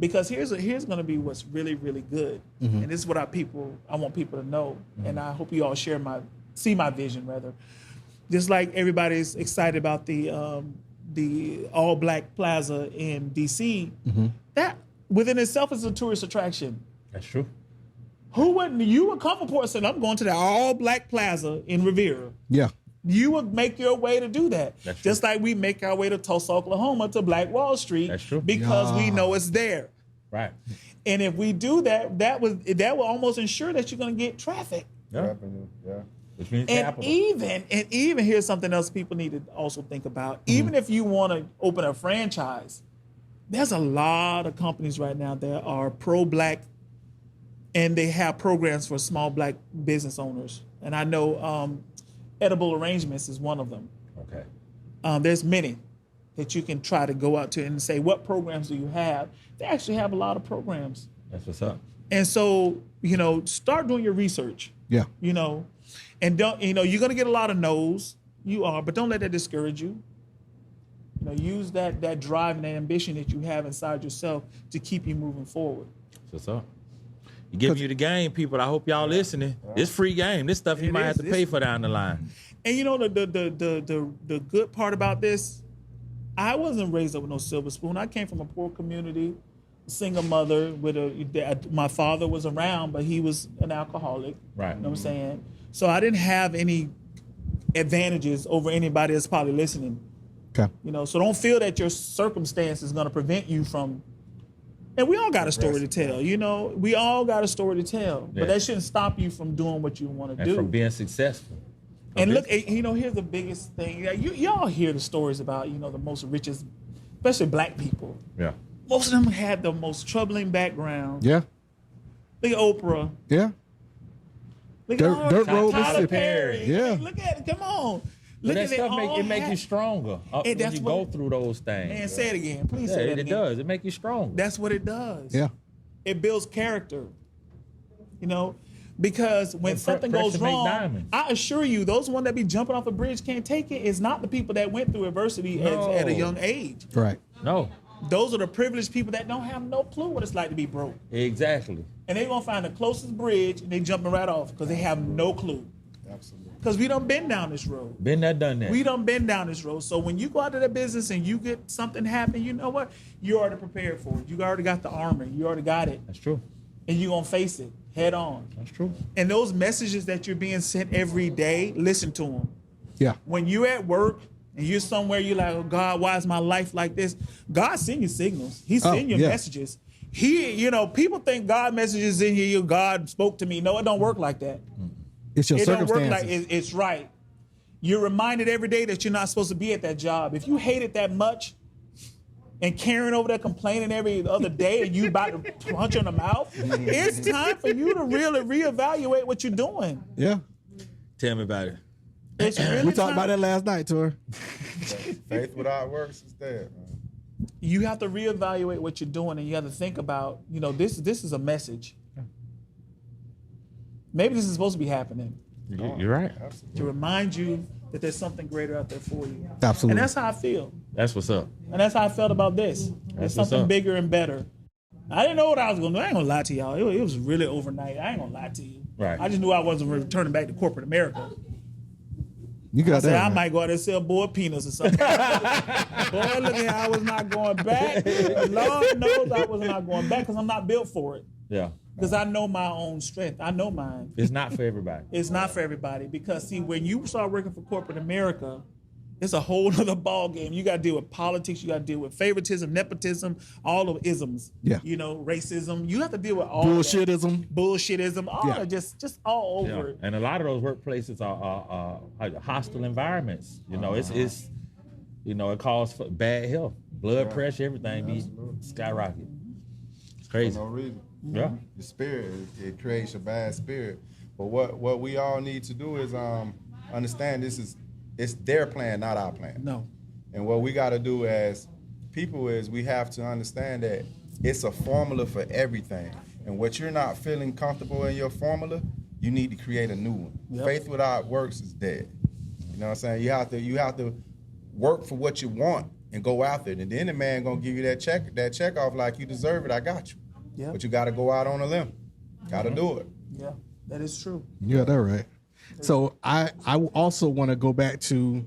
because here's going to be what's really, really good. Mm-hmm. And this is what I want people to know. Mm-hmm. And I hope you all see my vision rather. Just like everybody's excited about the all black plaza in DC, mm-hmm. that within itself is a tourist attraction. That's true. Who wouldn't? You would come from Port St. I'm going to the all-black plaza in Rivera. Yeah. You would make your way to do that. That's true. Just like we make our way to Tulsa, Oklahoma to Black Wall Street. That's true. Because we know it's there. Right. And if we do that, that will almost ensure that you're going to get traffic. Yeah. Which means capital. Even here's something else people need to also think about. Mm-hmm. Even if you want to open a franchise, there's a lot of companies right now that are pro-black, and they have programs for small black business owners. And I know Edible Arrangements is one of them. Okay. There's many that you can try to go out to and say, what programs do you have? They actually have a lot of programs. That's what's up. And so, start doing your research. Yeah. And don't, you're going to get a lot of no's. You are, but don't let that discourage you. Use that drive and that ambition that you have inside yourself to keep you moving forward. That's what's up. Giving you the game, people. I hope y'all listening. This free game. This stuff you might have to pay for down the line. And the good part about this, I wasn't raised up with no silver spoon. I came from a poor community, single mother with my father was around, but he was an alcoholic. Right. You know what I'm saying? So I didn't have any advantages over anybody that's probably listening. Okay. So don't feel that your circumstance is going to prevent you from. And we all got a story to tell, We all got a story to tell. Yeah. But that shouldn't stop you from doing what you want to do. And from being successful. And look, here's the biggest thing. Y'all hear the stories about, the most richest, especially black people. Yeah. Most of them had the most troubling background. Yeah. Look at Oprah. Yeah. Look at Dirt Road Tyler Perry. Yeah. Look at it. Come on. Look at that stuff. It make you stronger when you go through those things. Man, say it again. Please say it again. It does. It make you stronger. That's what it does. Yeah. It builds character. Because when something goes wrong, I assure you, those one that be jumping off a bridge can't take it is not the people that went through adversity at a young age. Right. No. Those are the privileged people that don't have no clue what it's like to be broke. Exactly. And they're going to find the closest bridge and they jumping right off because they have no clue. Absolutely. Because we done been down this road. Been there, done that. We done been down this road. So when you go out to that business and you get something happen, you know what? You already prepared for it. You already got the armor. You already got it. That's true. And you're going to face it head on. That's true. And those messages that you're being sent every day, listen to them. Yeah. When you're at work, and you're somewhere, you're like, oh God, why is my life like this? God send you signals. He send you messages. People think God messages in here, God spoke to me. No, it don't work like that. It's your It don't circumstances. work like it's right. You're reminded every day that you're not supposed to be at that job. If you hate it that much and carrying over there complaining every other day and you about to punch her in the mouth, it's time for you to really reevaluate what you're doing. Yeah. Tell me about it. It's really We talked about time. that last night, Tor. Faith without works is dead, man. You have to reevaluate what you're doing, and you have to think about, this is a message. Maybe this is supposed to be happening You're right. Absolutely. to remind you that there's something greater out there for you. Absolutely. And that's how I feel. That's what's up. And that's how I felt about this. That's There's what's something up. bigger and better. I didn't know what I was going to do. I ain't going to lie to y'all. It was really overnight. I ain't going to lie to you. Right. I just knew I wasn't returning back to corporate America. You I got said, that. I right. might go out there and sell boiled peanuts or something. Boy, look at how I was not going back. Lord knows I was not going back because I'm not built for it. Yeah. Because I know my own strength. I know mine. It's not for everybody. It's not for everybody because, see, when you start working for corporate America, it's a whole other ball game. You got to deal with politics. You got to deal with favoritism, nepotism, all of isms. Yeah. Racism. You have to deal with all of that. Bullshitism. All Yeah. of just all over it. And a lot of those workplaces are hostile environments. It's it calls for bad health, blood pressure, everything be skyrocket. It's For crazy. no reason. Yeah. The spirit, it creates a bad spirit. But what we all need to do is understand it's their plan, not our plan. No. And what we got to do as people is we have to understand that it's a formula for everything. And what you're not feeling comfortable in your formula, you need to create a new one. Yep. Faith without works is dead. You know what I'm saying? You have to work for what you want and go after it. And then the man gonna give you that check off like you deserve it. I got you. Yeah. But you got to go out on a limb. Got to do it. Yeah, that is true. Yeah, that's right. So I also want to go back to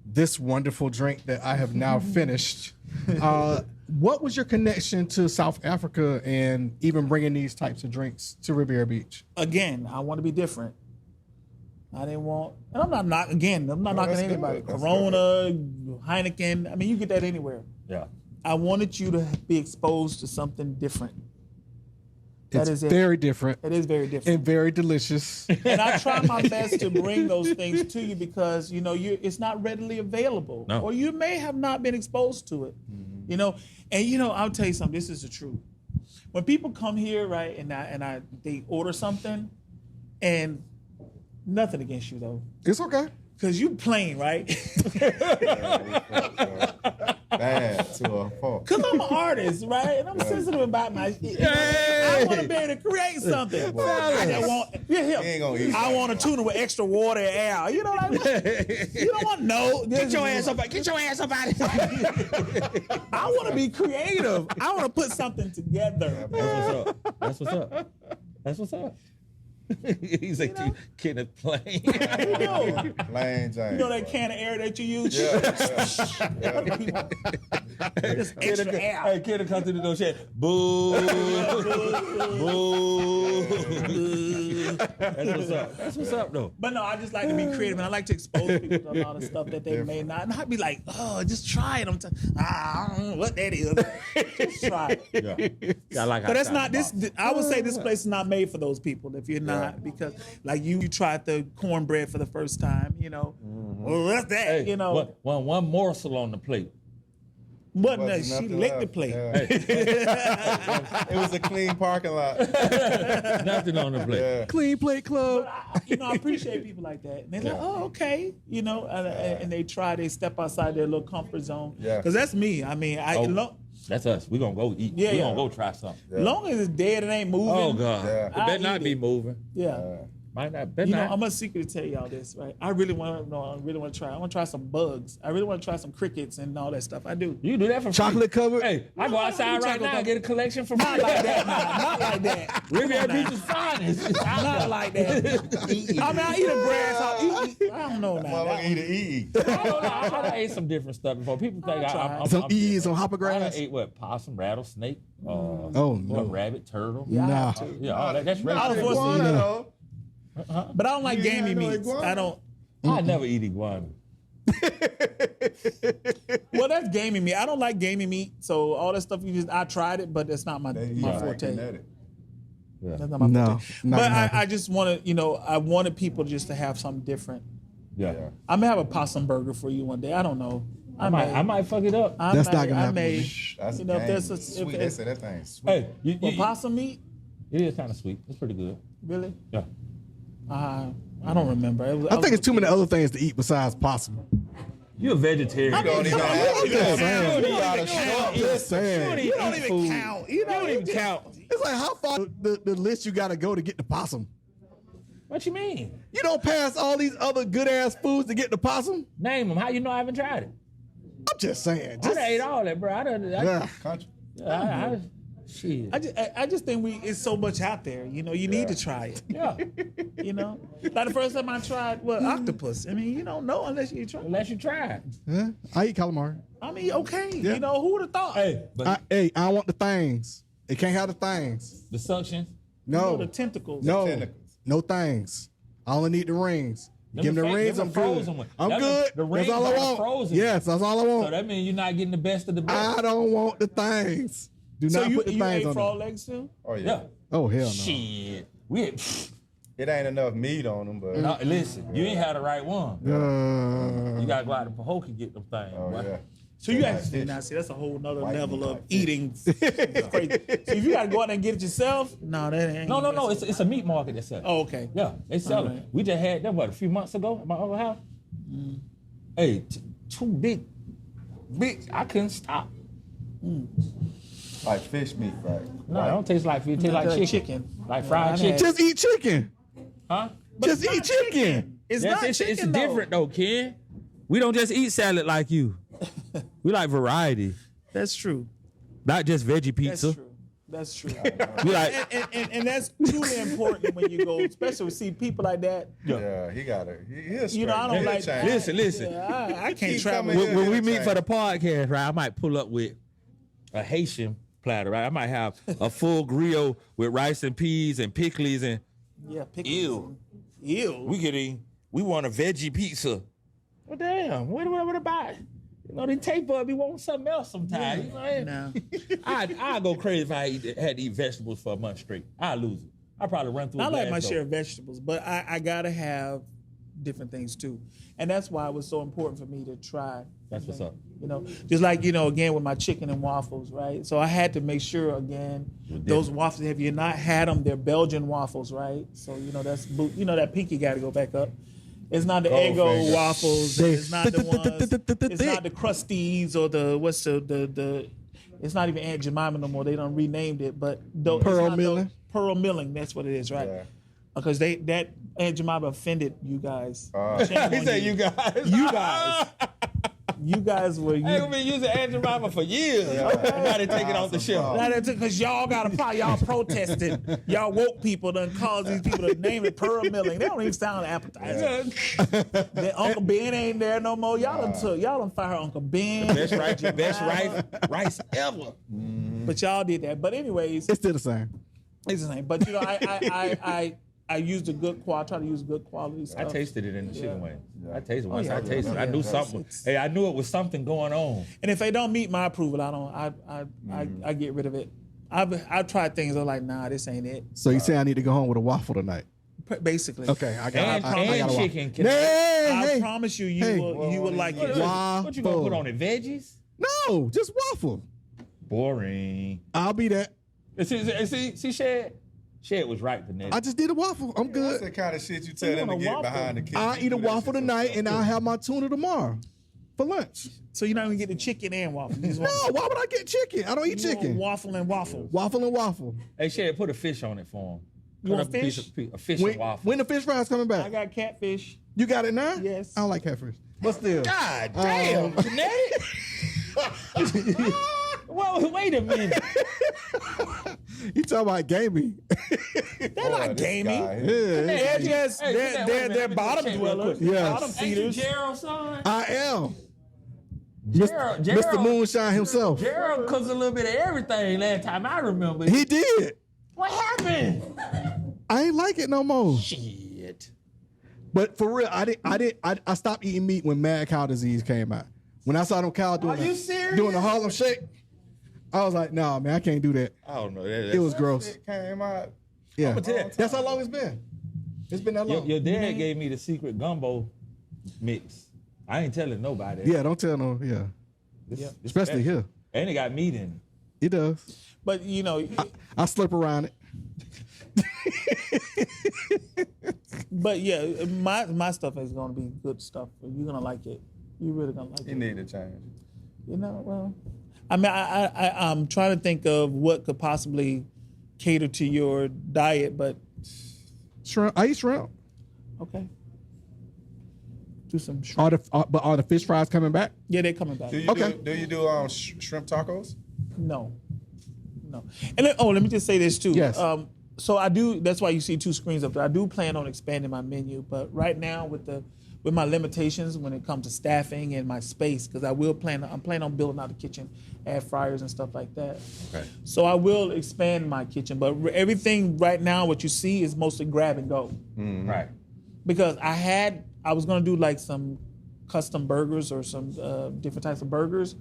this wonderful drink that I have now finished. What was your connection to South Africa and even bringing these types of drinks to Riviera Beach? Again, I want to be different. I didn't want, and I'm not knocking that's anybody. good. That's Corona, Heineken, I mean, you get that anywhere. Yeah. I wanted you to be exposed to something different. That It's is it. very different It is very different. and very delicious. And I try my best to bring those things to you because, it's not readily available. No. Or you may have not been exposed to it. And, I'll tell you something, this is the truth. When people come here, right, and they order something, and nothing against you, though, It's okay. because you plain, right? Bad to a fault. Because I'm an artist, right? And I'm sensitive about my shit. I want to be able to create something. I just want, ain't gonna eat I want a tuna with extra water and air. You know what I mean? You don't want no. Get your ass up. Get your ass up out of here. I want to be creative. I want to put something together. That's what's up. That's what's up. He's like, Kenneth plain. You know, Plain Jane. that can of air that you use? Just extra air. Hey, Kenneth come through the door, shit. Boo. Boo. That's what's up. That's what's up, though. But no, I just like to be creative, and I like to expose people to a lot of stuff that they may not. And I'd be like, oh, just try it. I don't know what that is. Just try it. Yeah. I like But that's outside not the this. box. I would say this place is not made for those people. If you're not, because like you tried the cornbread for the first time, Well, what's that? Hey, one morsel on the plate. Wasn't that? Wasn't She nothing licked the left. plate. Yeah. It was a clean parking lot. Nothing on the plate. Yeah. Clean Plate Club. I appreciate people like that. And they're like, oh, okay, and they step outside their little comfort zone. Yeah. Because that's me. I mean, That's us. We're going to go eat. Yeah, We're yeah. going to go try something. long as it's dead, it ain't moving. Oh, God. Yeah. It better I not eat be it. moving. Yeah. Might not. Better not. I'm a secret to tell y'all this, right? I really want to try. I want to try some bugs. I really want to try some crickets and all that stuff. I do. You do that for Chocolate free. covered? Hey, I go outside right now and get a collection for Not free. like that. Not like that. Riviera Beach is finest. Not like that. I mean, I eat a grasshopper. I don't know now. Motherfucker eat a EE. I don't know. I done ate some different stuff before. People think I'm Some E's on hopper I done grass. ate what? Possum, rattlesnake, Oh, no. rabbit, turtle. Nah. Yeah, all that. That's I regular. was forced to eat Iguana, it. though. But I don't like You ain't gamey had no meats. iguana? I don't. I never eat iguana. Well, that's gaming meat. I don't like gaming meat, so all that stuff I tried it, but that's not my forte. Kennetic. That's not my No, forte. not But Kennetic. I just wanted, I wanted people just to have something different. Yeah. I may have a possum burger for you one day. I don't know. I might fuck it up. That's not gonna happen. That's if there's sweet. They say that thing's sweet. Hey, you, possum meat, it is kind of sweet. It's pretty good. really? Yeah. I don't remember. I think it's too many other things to eat besides possum. You're a vegetarian. You don't even Just saying. You don't even count. You don't even count. It's like how far the list you got to go to get the possum. What you mean? You don't pass all these other good ass foods to get the possum. Name them. How you know I haven't tried it? I'm just saying. I done ate all that, bro. Yeah. Country. Shit. I just think it's so much out there. You need to try it. Yeah. Like the first time I tried octopus. I mean, you don't know unless you try. Unless you try it. Yeah. I eat calamari. I mean, okay. Yeah. Who would have thought? Hey, but I want the things. It can't have the things. the suction. No. The tentacles. No. tentacles. No things. I only need the rings. You give me the rings, I'm good. I'm good. The rings That's all I are want. frozen. Yes, that's all I So want. that means you're not getting the best of the best. I don't want the things. Do So not you put the ate things on frog them. legs too? Oh yeah. Yeah. Oh hell no. Shit. It ain't enough meat on them, but No, listen, you ain't had the right one. You gotta go out to Pahokee and get them things. oh boy. yeah. So you Like actually fish. now see that's a whole nother White level meat of like fish. eating. It's crazy. So if you gotta go out there and get it yourself, no, that ain't. No. It's a meat market that sells. Oh, okay. Yeah, they sell Alright. it. We just had that a few months ago at my other house. Hey, two big. I couldn't stop. Like fish meat, right? No, it don't taste like fish. It tastes like chicken. Like fried I've chicken. had- Just eat chicken. Huh? Just eat chicken. It's Yes, not it's chicken different though, Ken. We don't just eat salad like you. We like variety, That's true. not just veggie That's pizza. true. That's true. We like and that's truly important when you go, especially with see people like that. Yeah, he got it. He's You know, I don't like that. Listen. Yeah, I can't Keep travel. coming when we Yeah, meet change. for the podcast, right? I might pull up with a Haitian platter, right? I might have a full griot with rice and peas and pickles and Yeah, pickles. Ew. Ew. we want a veggie pizza. Well, damn, what about it? They taste bud me want something else sometimes. You know what I mean? No. I'd go crazy if I had to eat vegetables for a month straight. I'd lose it. I'd probably run through I a like glass my door. share of vegetables, but I gotta have different things too, and that's why it was so important for me to try. That's what's up. Just like again with my chicken and waffles, right? So I had to make sure again those waffles. Have you not had them? They're Belgian waffles, right? So that's that pinky got to go back up. It's not the Eggo Goldfinger. waffles. It's not the ones. It's not the Crusties or the. It's not even Aunt Jemima no more. They done renamed it, but Pearl Milling? Pearl Milling. That's what it is, right? Yeah. Because that Aunt Jemima offended you guys. Shame on He said you guys. You guys. You guys were. Hey, we've been using Aunt Jemima for years. Yeah. And now they take it off the shelf. Because y'all got a problem. Y'all protested. Y'all woke people done caused these people to name it Pearl Milling. They don't even sound appetizing. Then Uncle Ben ain't there no more. Y'all done fire Uncle Ben. Best rice ever. But y'all did that. But anyways, It's still the same. it's the same. But I used a good quality. I try to use good quality I stuff. tasted it in the chicken wing. Yeah. I tasted it once. yeah. I tasted it. I Yeah. knew something. Hey, I knew it was something going on. And if they don't meet my approval, I get rid of it. I've tried things. I'm like, nah, this ain't it. So you say I need to go home with a waffle tonight? Basically. Okay, I got And a chicken. waffle. Hey, I promise you, you Hey. will like it. What you gonna put on it? Veggies? No, just waffle. Boring. I'll be that. See, Shed was right, Kennetic. I just did a waffle. I'm That's good. the kind of shit you tell You them to want a get waffle? behind the kitchen. I'll eat a Do that waffle shit tonight yourself. and I'll have my tuna tomorrow for lunch. So you're not gonna get the chicken and waffle. You just No, want- why would I get chicken? I don't eat you want chicken. waffle and waffle. Waffle and waffle. Hey, Shed, put a fish on it for him. You Put want a fish? A fish When, and waffle. when the fish fries coming I back? got catfish. You got it now? Yes. I don't like catfish. But still. God damn, Kennetic. Well, wait a minute. You talking about gaming? They're Boy, not this gaming. guy, Yeah. They're just Hey, they're wait a minute. they're Let me bottom check real dwellers. quick. Yeah. Bottom Ain't you feeders. Gerald's son? I am. Gerald, Mr. Moonshine himself. Gerald cooks a little bit of everything last time I remember. He did. What happened? I ain't like it no more. Shit. But for real, I stopped eating meat when mad cow disease came out. When I saw them cows doing, doing the Harlem Shake, I was like, nah, man, I can't do that. I don't know. It was gross. It came out. Yeah, tell- that's how long it's been. It's been that long. Your dad gave me the secret gumbo mix. I ain't telling nobody. Yeah, don't tell no. Yeah, It's especially special. here. And it got meat in It does. But you know, I slurp around it. but yeah, my stuff is gonna be good stuff. You're gonna like it. You're really gonna like You it. need to change. You know, well, I mean, I'm trying to think of what could possibly cater to your diet, but Shrimp. I eat shrimp. okay. Do some shrimp. But are the fish fries coming back? Yeah, they're coming back. Do you Okay. do shrimp tacos? No. And then, let me just say this too. Yes. So I do. That's why you see two screens up there. I do plan on expanding my menu, but right now with my limitations when it comes to staffing and my space, because I'm planning on building out the kitchen, add fryers and stuff like that. Okay. So I will expand my kitchen, but everything right now, what you see is mostly grab and go. Right. Because I was gonna do like some custom burgers or some different types of burgers,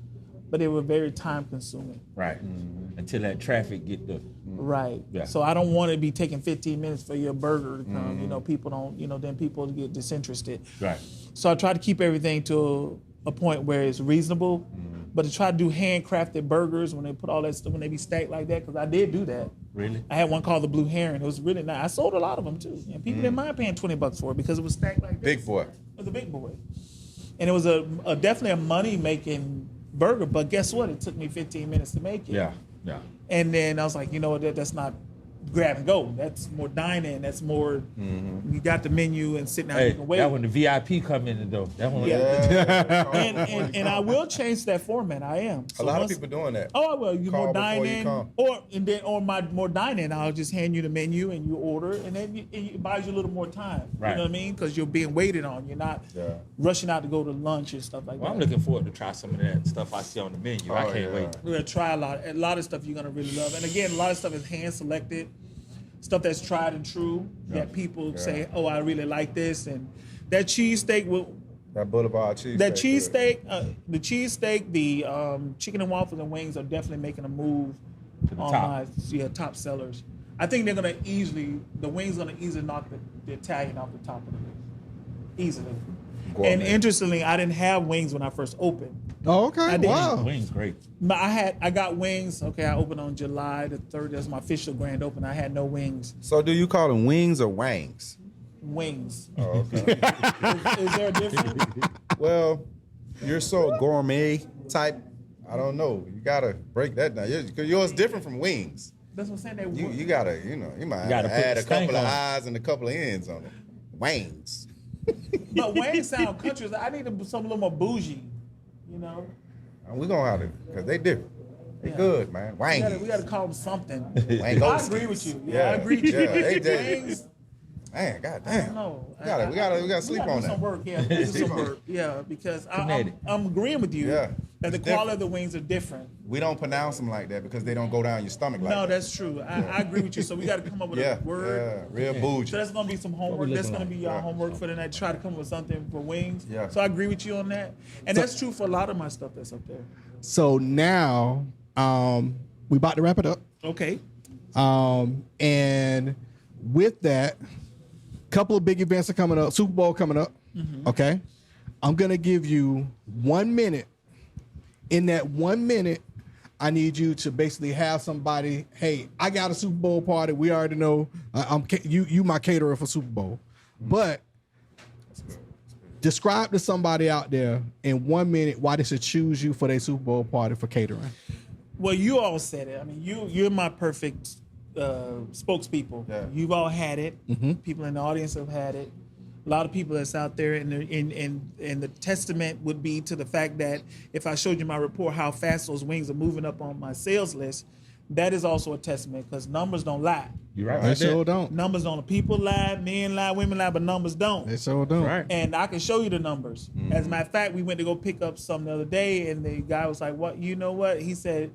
but they were very time consuming. Right. Until that traffic get the. Right. Yeah. So I don't want to be taking 15 minutes for your burger to come. You know, people don't. Then people get disinterested. Right. So I try to keep everything to a point where it's reasonable, but to try to do handcrafted burgers when they put all that stuff when they be stacked like that, because I did do that. Really? I had one called the Blue Heron. It was really nice. I sold a lot of them too, and people didn't mind paying $20 for it because it was stacked like this. Big boy. It was a big boy, and it was definitely a money making burger. But guess what? It took me 15 minutes to make it. Yeah. Yeah. And then I was like, you know what? That's not grab and go. That's more dine-in. That's more. You got the menu and sitting down. Hey, You can wait. that when the VIP come in the door. That one. Yeah. and I will change that format. I am. A lot of people doing that. Oh, I will. You Call more before you dine-in, come. or my more dine-in. I'll just hand you the menu and you order, and then it buys you a little more time. Right. You know what I mean? Because you're being waited on. You're not rushing out to go to lunch and stuff like Well, that. I'm looking forward to try some of that stuff I see on the menu. I can't wait. We're gonna try a lot of stuff you're gonna really love. And again, a lot of stuff is hand selected, stuff that's tried and true that people say, "Oh, I really like this." And that cheesesteak will. That Boulevard cheese. That cheesesteak, the cheesesteak, the chicken and waffles and wings are definitely making a move on top. my top sellers. I think they're gonna the wings gonna easily knock the Italian off the top of the list, easily. Gourmet. And interestingly, I didn't have wings when I first opened. Oh, okay. I didn't. Wow. Wings great. But I got wings. Okay, I opened on July the 3rd. That's my official grand open. I had no wings. So do you call them wings or wangs? Wings. Oh, okay. Is there a difference? Well, you're so gourmet type. I don't know. You gotta break that down. Yours different from wings. That's what I'm saying. You gotta, you might gotta have to put add the a stank couple of on it. eyes and a couple of ends on them. Wings. But wings sound country. I need something a little more bougie. You know. And we gonna have to, cause they different. They good, man. We Wangies. gotta call them something. Wangos. I agree with you. Yeah, I agree with you. Yeah, they just, Wings, man, I goddamn. don't know. We gotta sleep do on some that. work. Yeah, do some work. Yeah, because Kennetic. I'm agreeing with you Yeah, that the it's quality different. of the wings are different. We don't pronounce them like that because they don't go down your stomach like No, that. that's true. I agree with you. So we got to come up with a word. real bougie. So that's gonna be some homework. That's gonna be your Yeah. homework for the night. Try to come up with something for wings. Yeah. So I agree with you on that, and that's true for a lot of my stuff that's up there. So now, we about to wrap it up. Okay. And with that, couple of big events are coming up. Super Bowl coming up. Okay. I'm gonna give you 1 minute. In that 1 minute, I need you to basically have somebody. Hey, I got a Super Bowl party. We already know you my caterer for Super Bowl, but describe to somebody out there in 1 minute why they should choose you for their Super Bowl party for catering. Well, you all said it. I mean, you're my perfect spokespeople. Yeah. You've all had it. People in the audience have had it. A lot of people that's out there, and the testament would be to the fact that if I showed you my report, how fast those wings are moving up on my sales list, that is also a testament because numbers don't lie. You're right. They sure don't. Numbers don't. People lie, men lie, women lie, but numbers don't. They sure don't. Right. And I can show you the numbers. As a matter of fact, we went to go pick up something the other day, and the guy was like, "What? You know what?" He said,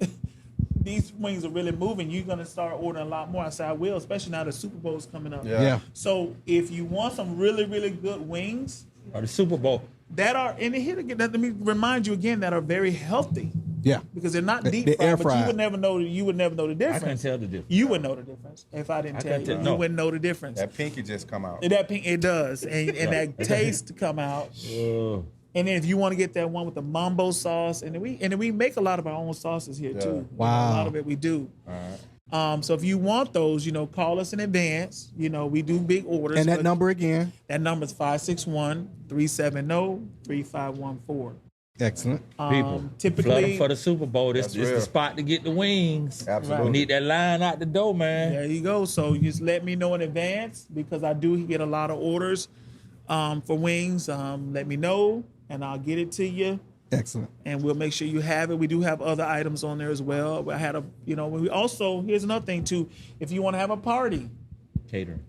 these wings are really moving, you're gonna start ordering a lot more. I said I will, especially now the Super Bowl is coming up. Yeah. So if you want some really, really good wings Or the Super Bowl. that are in here again, let me remind you again that are very healthy. Yeah. Because they're not deep they're fried, air but you fried. would never know. You would never know the I difference. couldn't tell the difference. You would know the difference if I didn't tell couldn't you. tell- You no. wouldn't know the difference. That pinky just come out. That pink, it does, and that taste come out. And then if you want to get that one with the mambo sauce, and then we make a lot of our own sauces here too. Wow. A lot of it we do. All right. So if you want those, call us in advance. We do big orders. And that but number again. That number is 561-370-3514. Excellent. People, typically- flood them for the Super Bowl. This That's is the real. spot to get the wings. Absolutely. We need that line out the door, man. There you go. So you just let me know in advance because I do get a lot of orders for wings. Let me know and I'll get it to you. Excellent. And we'll make sure you have it. We do have other items on there as well. I had we also, here's another thing too. If you want to have a party, Catering.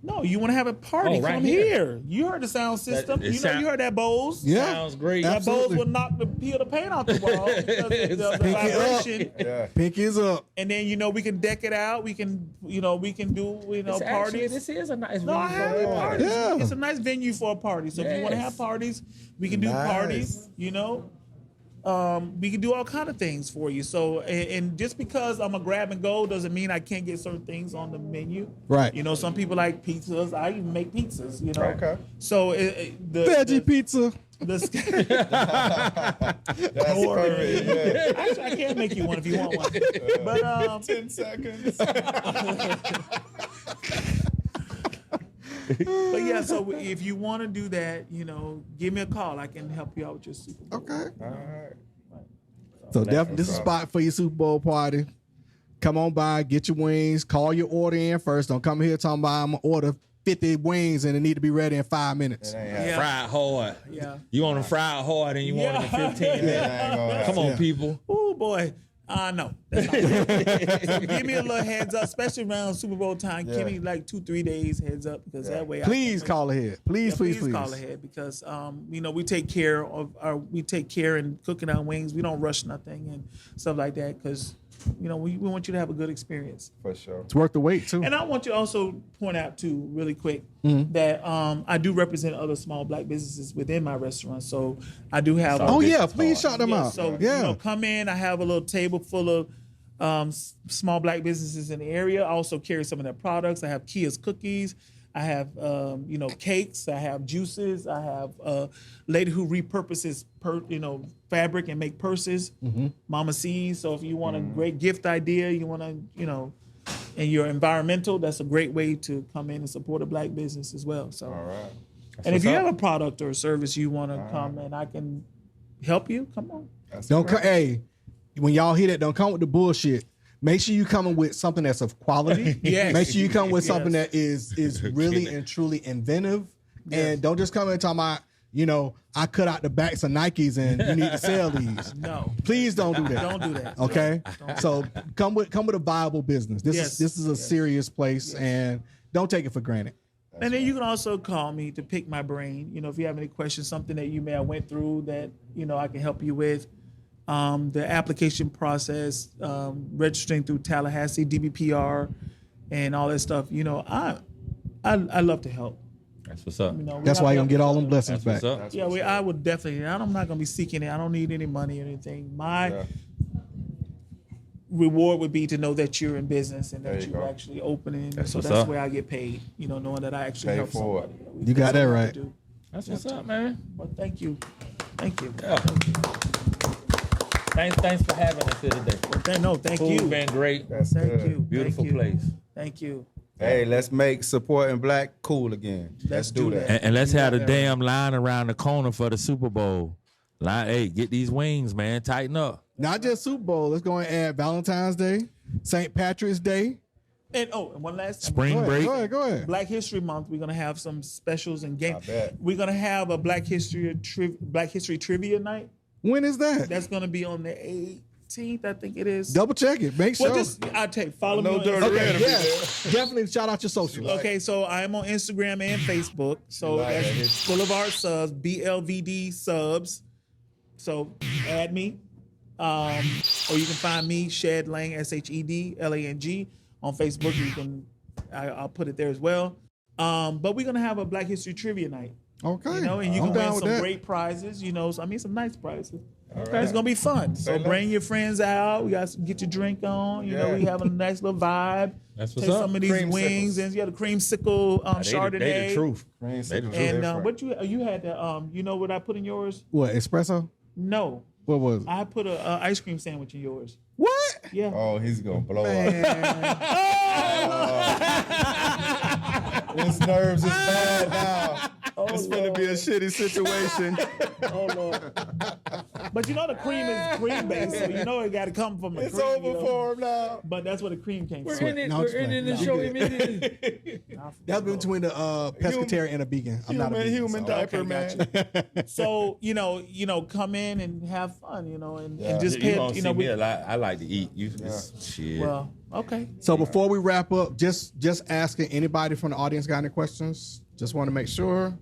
no, you want to have a party, Oh, right come here. here. You heard the sound system. it You sound- heard that Bose. Yeah. Sounds great. That Absolutely. Bose will knock peel the paint off the wall because of the Pinky up. vibration. Yeah. Pinky's up. And then we can deck it out. We can do It's actually, parties. this is a nice No, I venue have for a it party. parties. Yeah. It's a nice venue for a party. So if you want to Yes. have parties, we can do Nice. parties. We can do all kind of things for you. So and just because I'm a grab and go doesn't mean I can't get certain things on the menu. Right. Some people like pizzas. I even make pizzas. Okay. So Veggie pizza. That's Or- perfect. Yeah. Actually, I can make you one if you want one. But 10 seconds. but yeah, so if you want to do that, give me a call. I can help you out with your Super Bowl. Okay. All right. So definitely this is a what's up. spot for your Super Bowl party. Come on by, get your wings, call your order in first. Don't come here talking about I'm gonna order 50 wings and it need to be ready in 5 minutes. It ain't happening. Yeah. Fried hard. Yeah. You want them fried hard and you want them in 15 It minutes. ain't gonna happen. Come on, Yeah. people. Oh boy. No. That's not right. So give me a little heads up, especially around Super Bowl time. Yeah. Give me like 2-3 days heads up because that way Please call ahead. Please, please. call ahead because we take care in cooking our wings. We don't rush nothing and stuff like that because we want you to have a good experience. For sure. It's worth the wait too. And I want you to also point out too, really quick, Mm-hmm. that I do represent other small black businesses within my restaurant. So I do have. Oh yeah, please shout them out. So Yeah. come in. I have a little table full of small black businesses in the area. I also carry some of their products. I have Kia's cookies. I have cakes. I have juices. I have a lady who repurposes fabric and make purses. Mm-hmm. Mama C's. So if you want a great gift idea, you want to and you're environmental, that's a great way to come in and support a black business as well. So, All right. and if what's you up. have a product or a service you want to come and I can help you, come on. That's Don't great. hey, when y'all hear that, don't come with the bullshit. Make sure you coming with something that's of quality. Yes. Make sure you come with something Yes. that is really and truly inventive. And don't just come in talking about, I cut out the backs of Nikes and you need to sell these. No. Please don't do that. Don't do that. Okay. So come with a viable business. This is a serious place and don't take it for granted. And then you can also call me to pick my brain. If you have any questions, something that you may have went through that, I can help you with. The application process, registering through Tallahassee, DBPR, and all that stuff. I love to help. That's what's up. That's why you're gonna get all them blessings That's back. what's up. Yeah, I would definitely. I'm not gonna be seeking it. I don't need any money or anything. My Yeah. reward would be to know that you're in business and There that you you're go. actually opening. That's so what's that's up. where I get paid. Knowing that I actually Pay help for somebody. You got that right. That's what's up, man. Well, thank you. Thank you. Yeah. Thanks for having us here today. Thank Food you. been great. That's Thank good. you. Beautiful Thank you. place. Thank you. Hey, let's make supporting black cool again. Let's do that. And let's have the damn line around the corner for the Super Bowl. Hey, get these wings, man. Tighten up. Not just Super Bowl. Let's go and add Valentine's Day, St. Patrick's Day. And one last thing. Spring break. Go ahead. Black History Month, we're gonna have some specials and games. I bet. We're gonna have a Black History Trivia Night. When is that? That's gonna be on the 18th, I think it is. Double check it. Make sure. Well, I'll tell you, follow me No on dirty Instagram. red. yeah, definitely shout out your socials. Okay, so I'm on Instagram and Facebook. So Like that's it. Boulevard Subs, BLVD Subs. So add me. Or you can find me, Shed Lang, SHEDLANG, on Facebook. You can, I'll put it there as well. But we're gonna have a Black History Trivia Night. Okay. You know, and you I'm can down win with some that. great prizes. You know, some nice prizes. right. It's gonna be fun. So Say bring less. your friends out. We got get your drink on. You know, we having a nice little vibe. That's what's Taste up. some of these Creamsicles. wings and you got a creamsicle They the Chardonnay. truth. Green They the sickles truth. And different. what you had the you know what I put in yours? What, espresso? No, What was it? I put a ice cream sandwich in yours. What? Yeah. Oh, he's gonna blow up. Man. His nerves is bad now. It's gonna be a shitty situation. Oh Lord. But you know the cream is cream based, so you know it got to come from a It's cream. over you know? for him now. But that's where the cream came from. No, We're ending the show immediately. That's between the pescatarian and a vegan. I'm not a vegan. Human so. diaper, Okay, man. So you know, come in and have fun, you know, and Yeah. just You pay, gonna you see know, me a lot. I like to eat. Shit. well, okay. So before we wrap up, just asking anybody from the audience got any questions? Just want to make sure.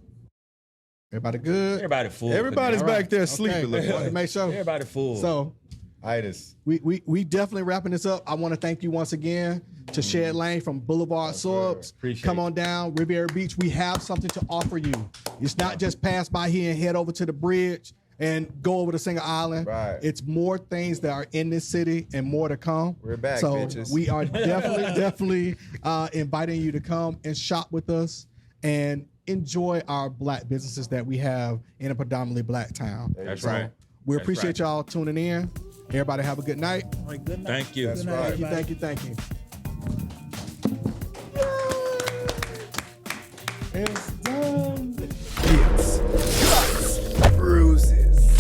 Everybody good? Everybody full. Everybody's All right. back there Okay. sleeping. Look Wanted to like. make sure. Everybody full. So Itis. we definitely wrapping this up. I want to thank you once again to Shed Lane from Boulevard Subs. Appreciate Come it. on down, Riviera Beach. We have something to offer you. It's not just pass by here and head over to the bridge and go over to Single Island. Right. It's more things that are in this city and more to come. We're back, so bitches. we are definitely inviting you to come and shop with us and enjoy our Black businesses that we have in a predominantly Black town. That's So right. we That's appreciate right. y'all tuning in. Everybody have a good night. All right, good night. Thank you. That's Good night, right. Thank you, everybody. thank you, thank you. It's done. Cuts, bruises.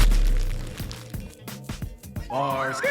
Ours.